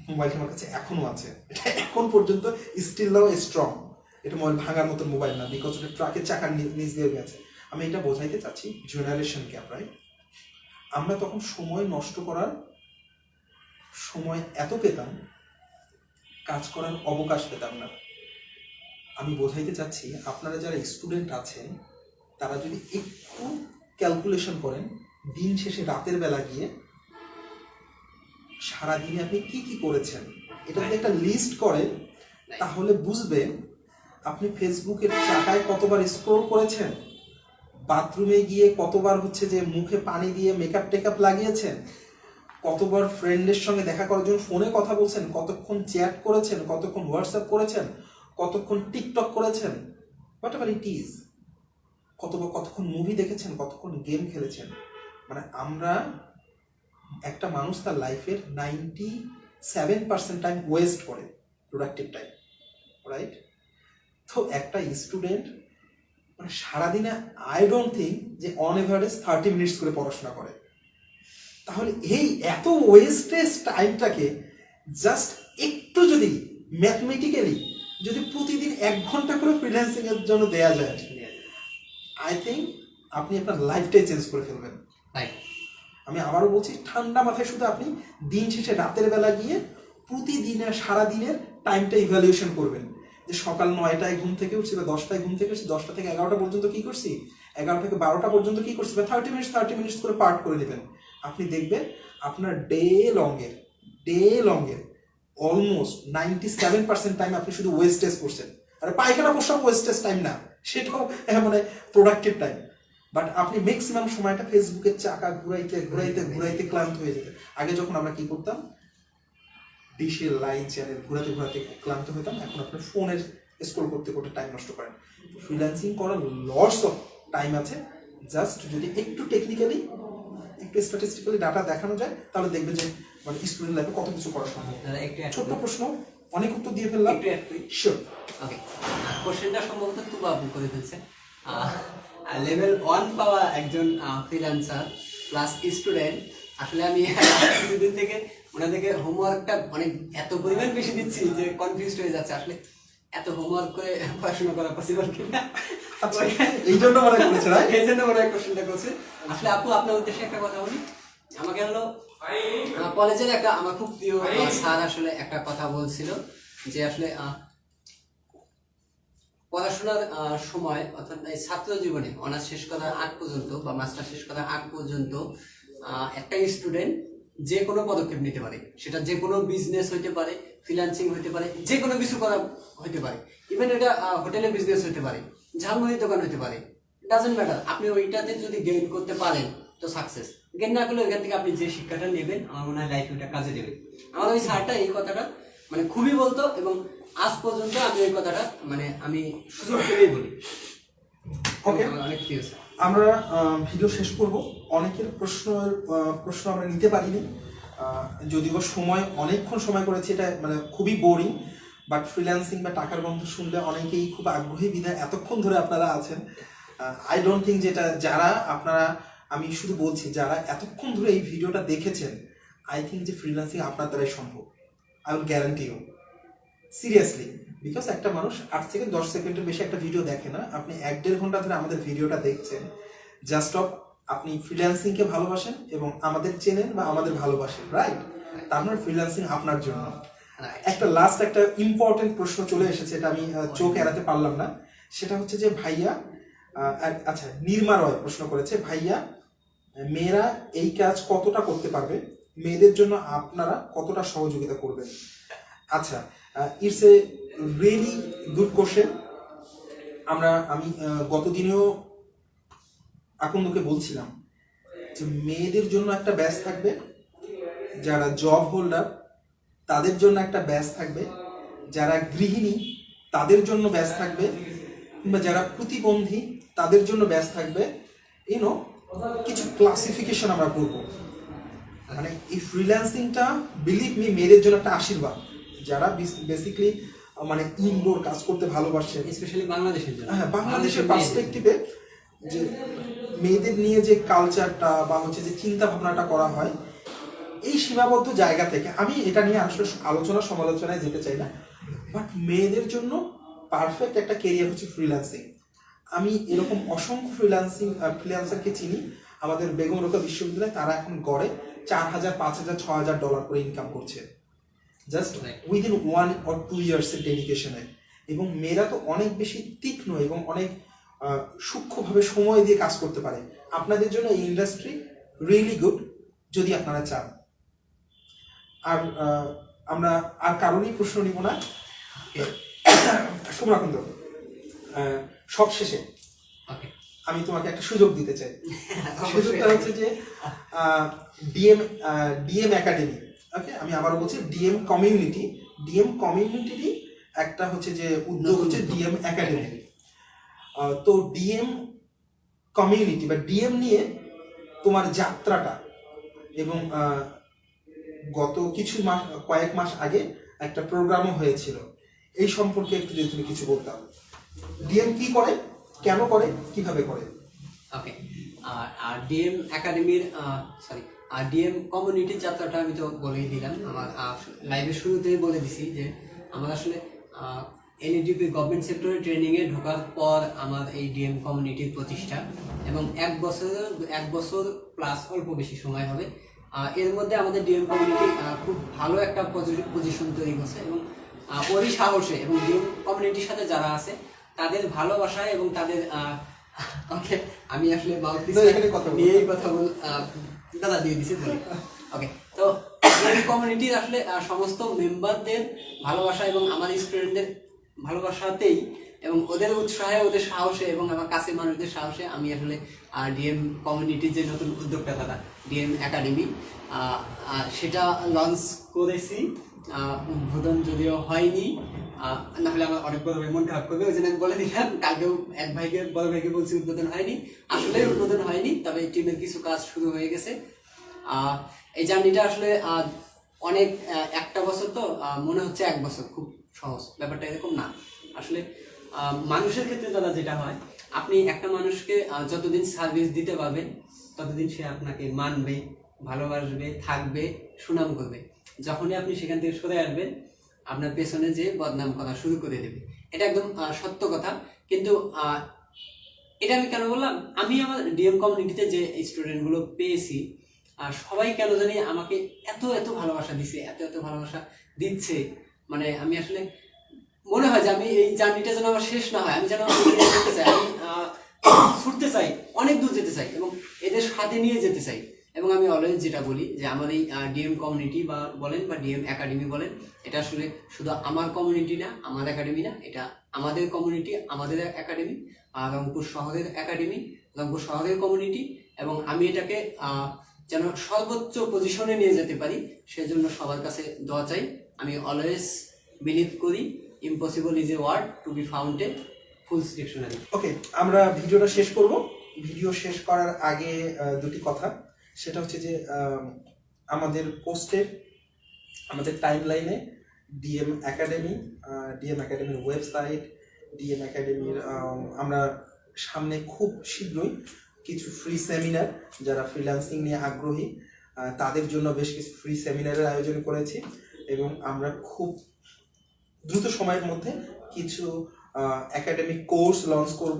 মোবাইলটা আমার কাছে এখনো আছে, এটা এখন পর্যন্ত স্টিল নাও স্ট্রং। এটা মোবাইল ভাঙার মতন মোবাইল না, বিকজ ওটা ট্রাকের চাকার নিচ দিয়ে গেছে। আমি এটা বোঝাইতে চাচ্ছি জেনারেশন গ্যাপ, রাইট? আমরা তখন সময় নষ্ট করার সময় এত পেতাম, কাজ করার অবকাশ পেতাম না। আমি বোঝাইতে চাচ্ছি আপনারা যারা স্টুডেন্ট আছেন তারা যদি একটু ক্যালকুলেশন করেন, দিন শেষে রাতের বেলা গিয়ে সারাদিনে আপনি কি কি করেছেন এটা যদি একটা লিস্ট করেন, তাহলে বুঝবেন আপনি ফেসবুকের চাকায় কতবার স্ক্রল করেছেন, বাথরুমে গিয়ে কতবার হচ্ছে যে মুখে পানি দিয়ে মেকআপ টেকআপ লাগিয়েছেন, কতবার ফ্রেন্ডের সঙ্গে দেখা করার জন্য ফোনে কথা বলছেন, কতক্ষণ চ্যাট করেছেন, কতক্ষণ হোয়াটসঅ্যাপ করেছেন, কতক্ষণ টিকটক করেছেন, হোয়াট এভার ইট ইজ, কতক্ষণ মুভি দেখেছেন, কতক্ষণ গেম খেলেছেন। মানে আমরা, একটা মানুষ তার লাইফের 97% টাইম ওয়েস্ট করে, প্রোডাক্টিভ টাইম, রাইট? তো একটা স্টুডেন্ট মানে সারাদিনে আই ডোন্ট থিঙ্ক যে অন এভারেজ 30 মিনিটস করে পড়াশোনা করে। তাহলে এই এত ওয়েস্টেজ টাইমটাকে জাস্ট একটু যদি ম্যাথমেটিক্যালি যদি প্রতিদিন 1 ঘন্টা করে ফ্রিল্যান্সিং এর জন্য দেয়া যায়, আই থিঙ্ক আপনি আপনার লাইফটাই চেঞ্জ করে ফেলবেন। আমি আবারও বলছি, ঠান্ডা মাথায় শুধু আপনি দিন শেষে রাতের বেলা গিয়ে প্রতিদিনের সারাদিনের টাইমটা ইভ্যালুয়েশন করবেন, যে সকাল 9টায় ঘুম থেকে উঠছি বা 10টায় ঘুম থেকে উঠছি, 10টা থেকে 11টা পর্যন্ত কি করছি, 11 থেকে 12টা পর্যন্ত কি করছি, বা 30 মিনিটস করে পার্ট করে নেবেন। আপনি দেখবেন আপনার ডে লংয়ের অলমোস্ট 97% টাইম আপনি শুধু ওয়েস্টেজ করছেন। আর পায়খানা প্রস্রাব ওয়েস্টেজ টাইম না, সেটাও মানে প্রোডাক্টিভ টাইম। বাট আপনি ম্যাক্সিমাম সময়টা ফেসবুকের চাকা ঘুরাইতে ক্লান্ত হয়ে যেতেন। আগে যখন আমরা কি করতাম, ডিশের লাইন চ্যানেল ঘুরাতে ক্লান্ত হতাম, এখন আপনার ফোনের স্ক্রল করতে টাইম নষ্ট করেন। ফ্রিল্যান্সিং করার লটস অফ টাইম আছে, জাস্ট যদি একটু টেকনিক্যালি, একটু স্ট্যাটিস্টিক্যালি ডাটা দেখানো যায়, তাহলে দেখবে যে মানে স্টুডেন্ট লাইফে কত কিছু করা সম্ভব। ছোট্ট প্রশ্ন, অনেক উত্তর দিয়ে ফেললাম। শিওর। ওকে, কোশ্চেনটা সম্ভবত তুবা আপু করে ফেলছে। লেভেল 1 পাওয়া একজন ফ্রিল্যান্সার প্লাস স্টুডেন্ট। আসলে আমি কিছুদিন থেকে ওনাদেরকে হোমওয়ার্কটা অনেক এত পরিমাণ বেশি দিচ্ছি যে কনফিউজড হয়ে যাচ্ছে আসলে এত হোমওয়ার্ক করে পড়াশোনা করা পসিবল কিনা। আচ্ছা, এই জন্য মনে করেছে রাইট? এই জন্য মনে হয় কোশ্চেনটা করছে। আসলে আপু আপনার উদ্দেশ্যে একটা কথা বলি, আমাকে হলো কলেজের একটা আমার খুব প্রিয় স্যার আসলে একটা কথা বলছিল যে আসলে পড়াশোনার সময় অর্থাৎ এই ছাত্র জীবনে অনার্স শেষ করার আগ পর্যন্ত বা মাস্টার শেষ করার আগ পর্যন্ত একটা স্টুডেন্ট যে কোনো পদক্ষেপ নিতে পারে, সেটা যে কোনো বিজনেস হইতে পারে, ফ্রিল্যান্সিং হইতে পারে, যে কোনো কিছু করা হইতে পারে, ইভেন এটা হোটেলের বিজনেস হইতে পারে, ঝালমুড়ির দোকান হইতে পারে, ডাজেন্ট ম্যাটার। আপনি ওইটাতে যদি গেইন করতে পারেন তো সাকসেস, গেইন না করলে ওইখান থেকে আপনি যে শিক্ষাটা নেবেন আমার মনে হয় লাইফ ওইটা কাজে দেবে। আমার ওই স্যারটা এই কথাটা মানে খুবই বলতো এবং আজ পর্যন্ত আমি ওই কথাটা মানে আমি সুযোগ পেলেই বলি। ওকে, অনেক প্রিয় স্যার। আমরা ভিডিও শেষ করব। অনেকের প্রশ্ন আমরা নিতে পারিনি, যদিও অনেকক্ষণ সময় করেছি, এটা মানে খুবই বোরিং, বাট ফ্রিল্যান্সিং বা টাকার গন্ধ শুনলে অনেকেই খুব আগ্রহী বিধায় এতক্ষণ ধরে আপনারা আছেন। আই ডোন্ট থিঙ্ক যেটা যারা আপনারা, আমি শুধু বলছি যারা এতক্ষণ ধরে এই ভিডিওটা দেখেছেন, আই থিঙ্ক যে ফ্রিল্যান্সিং আপনার দ্বারাই সম্ভব। I will guarantee you seriously, because একটা মানুষ 8 সেকেন্ড 10 সেকেন্ডের বেশি একটা ভিডিও দেখে না। আপনি 1-1.5 ঘন্টা ধরে আমাদের ভিডিওটা দেখছেন, জাস্ট অফ আপনি ফ্রিল্যান্সিংকে ভালোবাসেন এবং আমাদের চেনেন বা আমাদের ভালোবাসেন, রাইট? তার মানে ফ্রিল্যান্সিং আপনার জন্য। একটা লাস্ট একটা ইম্পর্টেন্ট প্রশ্ন চলে এসেছে, এটা আমি চোখ এড়াতে পারলাম না। সেটা হচ্ছে যে ভাইয়া, আচ্ছা, নির্মা রয় প্রশ্ন করেছে, ভাইয়া মেয়েরা এই কাজ কতটা করতে পারবে, মেয়েদের জন্য আপনারা কতটা সহযোগিতা করবেন? আচ্ছা, it's a really good question. আমি গত দিনেও আকন্দকে বলছিলাম যে মেয়েদের জন্য একটা ব্যাচ থাকবে, যারা জব হোল্ডার তাদের জন্য একটা ব্যাচ থাকবে, যারা গৃহিণী তাদের জন্য ব্যাচ থাকবে, কিংবা যারা প্রতিবন্ধী তাদের জন্য ব্যাচ থাকবে। কিছু ক্লাসিফিকেশন আমরা করবো। মানে এই ফ্রিল্যান্সিংটা বিলিভ মি মেয়েদের জন্য একটা আশীর্বাদ, যারা বেসিক্যালি মানে ইনডোর কাজ করতে ভালোবাসে, স্পেশালি বাংলাদেশের জন্য। হ্যাঁ, বাংলাদেশের পার্সপেক্টিভে যে মেয়েদের নিয়ে যে কালচারটা বা হচ্ছে যে চিন্তা ভাবনাটা করা হয়, এই সীমাবদ্ধ জায়গা থেকে আমি এটা নিয়ে আসলে আলোচনা সমালোচনায় যেতে চাই না, বাট মেয়েদের জন্য পারফেক্ট একটা কেরিয়ার হচ্ছে ফ্রিল্যান্সিং। আমি এরকম অসংখ্য ফ্রিল্যান্সারকে চিনি আমাদের বেগম রোকেয়া বিশ্ববিদ্যালয়ে, তারা এখন গড়ে $4,000, $5,000, $6,000 করে ইনকাম করছে, জাস্ট উইদিন 1 or 2 ইয়ার্সের ডেডিকেশনে। এবং মেয়েরা তো অনেক বেশি তীক্ষ্ণ এবং অনেক সূক্ষ্মভাবে সময় দিয়ে কাজ করতে পারে। আপনাদের জন্য এই ইন্ডাস্ট্রি রিয়েলি গুড যদি আপনারা চান। আর আমরা আর কারণেই প্রশ্ন নিব না। সুমরাখন্দ, সব শেষে আমি তোমাকে একটা সুযোগ দিতে চাই। সুযোগটা হচ্ছে যে ডিএম একাডেমি, ওকে, আমি আবারও বলছি ডিএম কমিউনিটিরই একটা হচ্ছে যে উদ্যোগ হচ্ছে ডিএম একাডেমি। তো ডিএম কমিউনিটি বা ডিএম নিয়ে তোমার যাত্রাটা, এবং গত কয়েক মাস আগে একটা প্রোগ্রামও হয়েছিল, এই সম্পর্কে একটু যদি তুমি কিছু বলতাম। ডিএম কি করে, কেন করে, কিভাবে করে? ওকে, আর ডিএম একাডেমির ডিএম কমিউনিটি যাত্রাটা আমি তো বলেই দিলাম, আমার লাইভের শুরুতেই বলে দিছি যে আমার আসলে এনইডিপি গভর্নমেন্ট সেক্টরে ট্রেনিংয়ে ঢোকার পর আমার এই ডিএম কমিউনিটির প্রতিষ্ঠা, এবং এক বছর প্লাস অল্প বেশি সময় হবে। এর মধ্যে আমাদের ডিএম কমিউনিটি খুব ভালো একটা পজিশন তৈরি করছে, এবং ওরই সাহসে এবং ডিএম কমিউনিটির সাথে যারা আছে তাদের ভালোবাসায় এবং তাদের ওকে, আমি আসলে নিয়েই কথা বল দাদা দিয়ে দিছি বলি। ওকে, তো এই কমিউনিটির আসলে সমস্ত মেম্বারদের ভালোবাসা এবং আমার স্টুডেন্টদের ভালোবাসাতেই এবং ওদের উৎসাহে, ওদের সাহসে এবং আমার কাছে মানুষদের সাহসে আমি আসলে ডিএম কমিউনিটির যে নতুন উদ্যোগটা দাদা ডিএম একাডেমি, সেটা লঞ্চ করেছি। উদ্বোধন যদিও হয়নি, নাহলে আমার অনেক বড় ভাই মন খারাপ করবে, ওই জন্য আমি বলে দিলাম। কালকেও এক বড় ভাইকে বলছি উদ্বোধন হয়নি, আসলে উদ্বোধন হয়নি, তবে টিমের কিছু কাজ শুরু হয়ে গেছে। এই জার্নিটা আসলে অনেক একটা বছর তো মনে হচ্ছে এক বছর খুব সহজ, ব্যাপারটা এরকম না। আসলে মানুষের ক্ষেত্রে দাদা যেটা হয়, আপনি একটা মানুষকে যতদিন সার্ভিস দিতে পারবেন ততদিন সে আপনাকে মানবে, ভালোবাসবে, থাকবে, সুনাম করবে। যখনই আপনি সেখান থেকে সরে আসবেন আপনার পেছনে যে বদনাম করা শুরু করে দেবে। এটা একদম সত্য কথা। কিন্তু এটা আমি কেন বললাম, আমি আমার ডিএম কমিউনিটিতে যে স্টুডেন্টগুলো পেয়েছি সবাই কেন জানি আমাকে এত এত ভালোবাসা দিচ্ছে, এত এত ভালোবাসা দিচ্ছে, মানে আমি আসলে মনে হয় যে আমি এই জার্নিটা যেন আমার শেষ না হয়, আমি যেন যেতে চাই, আমি ছুটতে চাই, অনেক দূর যেতে চাই এবং এদের সাথে নিয়ে যেতে চাই। এবং আমি অলওয়েজ যেটা বলি যে আমার এই ডিএম কমিউনিটি বা বলেন বা ডিএম একাডেমি বলেন, এটা আসলে শুধু আমার কমিউনিটি না, আমার একাডেমি না, এটা আমাদের কমিউনিটি, আমাদের একাডেমি, রংপুর শহরের একাডেমি, রংপুর শহরের কমিউনিটি। এবং আমি এটাকে যেন সর্বোচ্চ পজিশনে নিয়ে যেতে পারি সেজন্য সবার কাছে দোয়া চাই। আমি অলওয়েজ বিলিভ করি impossible is a word to be founded, fool dictionary. Okay, আমরা ভিডিওটা শেষ করব। ভিডিও শেষ করার আগে দুটি কথা, সেটা হচ্ছে যে আমাদের পোস্টের, আমাদের টাইম লাইনে ডিএম একাডেমির ওয়েবসাইট, ডিএম একাডেমির আমরা সামনে খুব শীঘ্রই কিছু ফ্রি সেমিনার, যারা ফ্রিল্যান্সিং নিয়ে আগ্রহী তাদের জন্য বেশ কিছু ফ্রি সেমিনারের আয়োজন করেছি এবং আমরা খুব দ্রুত সময়ের মধ্যে কিছু একাডেমিক কোর্স লঞ্চ করব,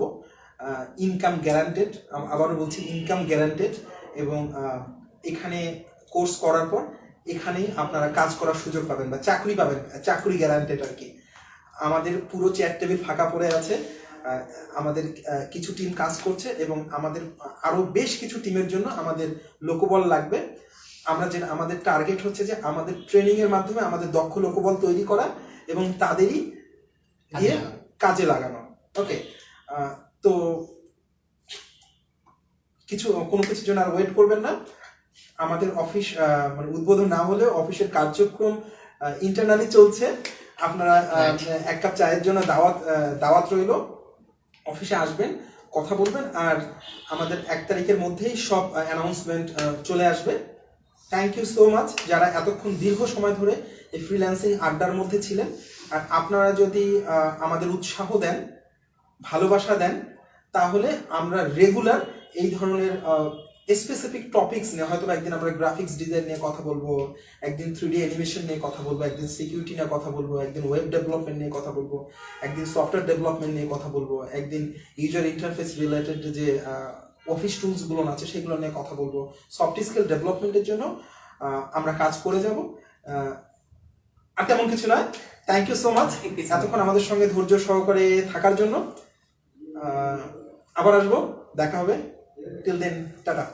ইনকাম গ্যারান্টেড, আবারও বলছি ইনকাম গ্যারান্টেড। এবং এখানে কোর্স করার পর এখানেই আপনারা কাজ করার সুযোগ পাবেন বা চাকরি পাবেন, চাকরি গ্যারান্টেড আর কি। আমাদের পুরো চেয়ার টেবিল ফাঁকা পড়ে আছে, আমাদের কিছু টিম কাজ করছে এবং আমাদের আরও বেশ কিছু টিমের জন্য আমাদের লোকবল লাগবে। আমাদের টার্গেট হচ্ছে যে আমাদের ট্রেনিংয়ের মাধ্যমে আমাদের দক্ষ লোকবল তৈরি করা এবং তাদেরই দিয়ে কাজে লাগানো। ওকে, তো কোনো কিছুর জন্য আর ওয়েট করবেন না। আমাদের অফিস মানে উদ্বোধন না হলেও অফিসের কার্যক্রম ইন্টারনালি চলছে। আপনারা এক কাপ চায়ের জন্য দাওয়াত রইল, অফিসে আসবেন, কথা বলবেন, আর আমাদের 1 তারিখের মধ্যেই সব অ্যানাউন্সমেন্ট চলে আসবে। থ্যাংক ইউ সো মাচ যারা এতক্ষণ দীর্ঘ সময় ধরে এই ফ্রিল্যান্সিং আড্ডার মধ্যে ছিলেন। আর আপনারা যদি আমাদের উৎসাহ দেন, ভালোবাসা দেন, তাহলে আমরা রেগুলার এই ধরনের স্পেসিফিক টপিকস নিয়ে, হয়তো একদিন আমরা গ্রাফিক্স ডিজাইন নিয়ে কথা বলবো, একদিন 3D অ্যানিমেশন নিয়ে কথা বলবো, একদিন সিকিউরিটি নিয়ে কথা বলবো, একদিন ওয়েব ডেভেলপমেন্ট নিয়ে কথা বলবো, একদিন সফটওয়্যার ডেভেলপমেন্ট নিয়ে কথা বলবো, একদিন ইউজার ইন্টারফেস রিলেটেড যে অফিস টুলসগুলো আছে সেগুলো নিয়ে কথা বলবো। সফট স্কিল ডেভেলপমেন্টের জন্য আমরা কাজ করে যাব, আর তেমন কিছু নয়। থ্যাংক ইউ সো মাচ এতক্ষণ আমাদের সঙ্গে ধৈর্য সহকারে থাকার জন্য। আবার আসবো, দেখা হবে। Till then, tata.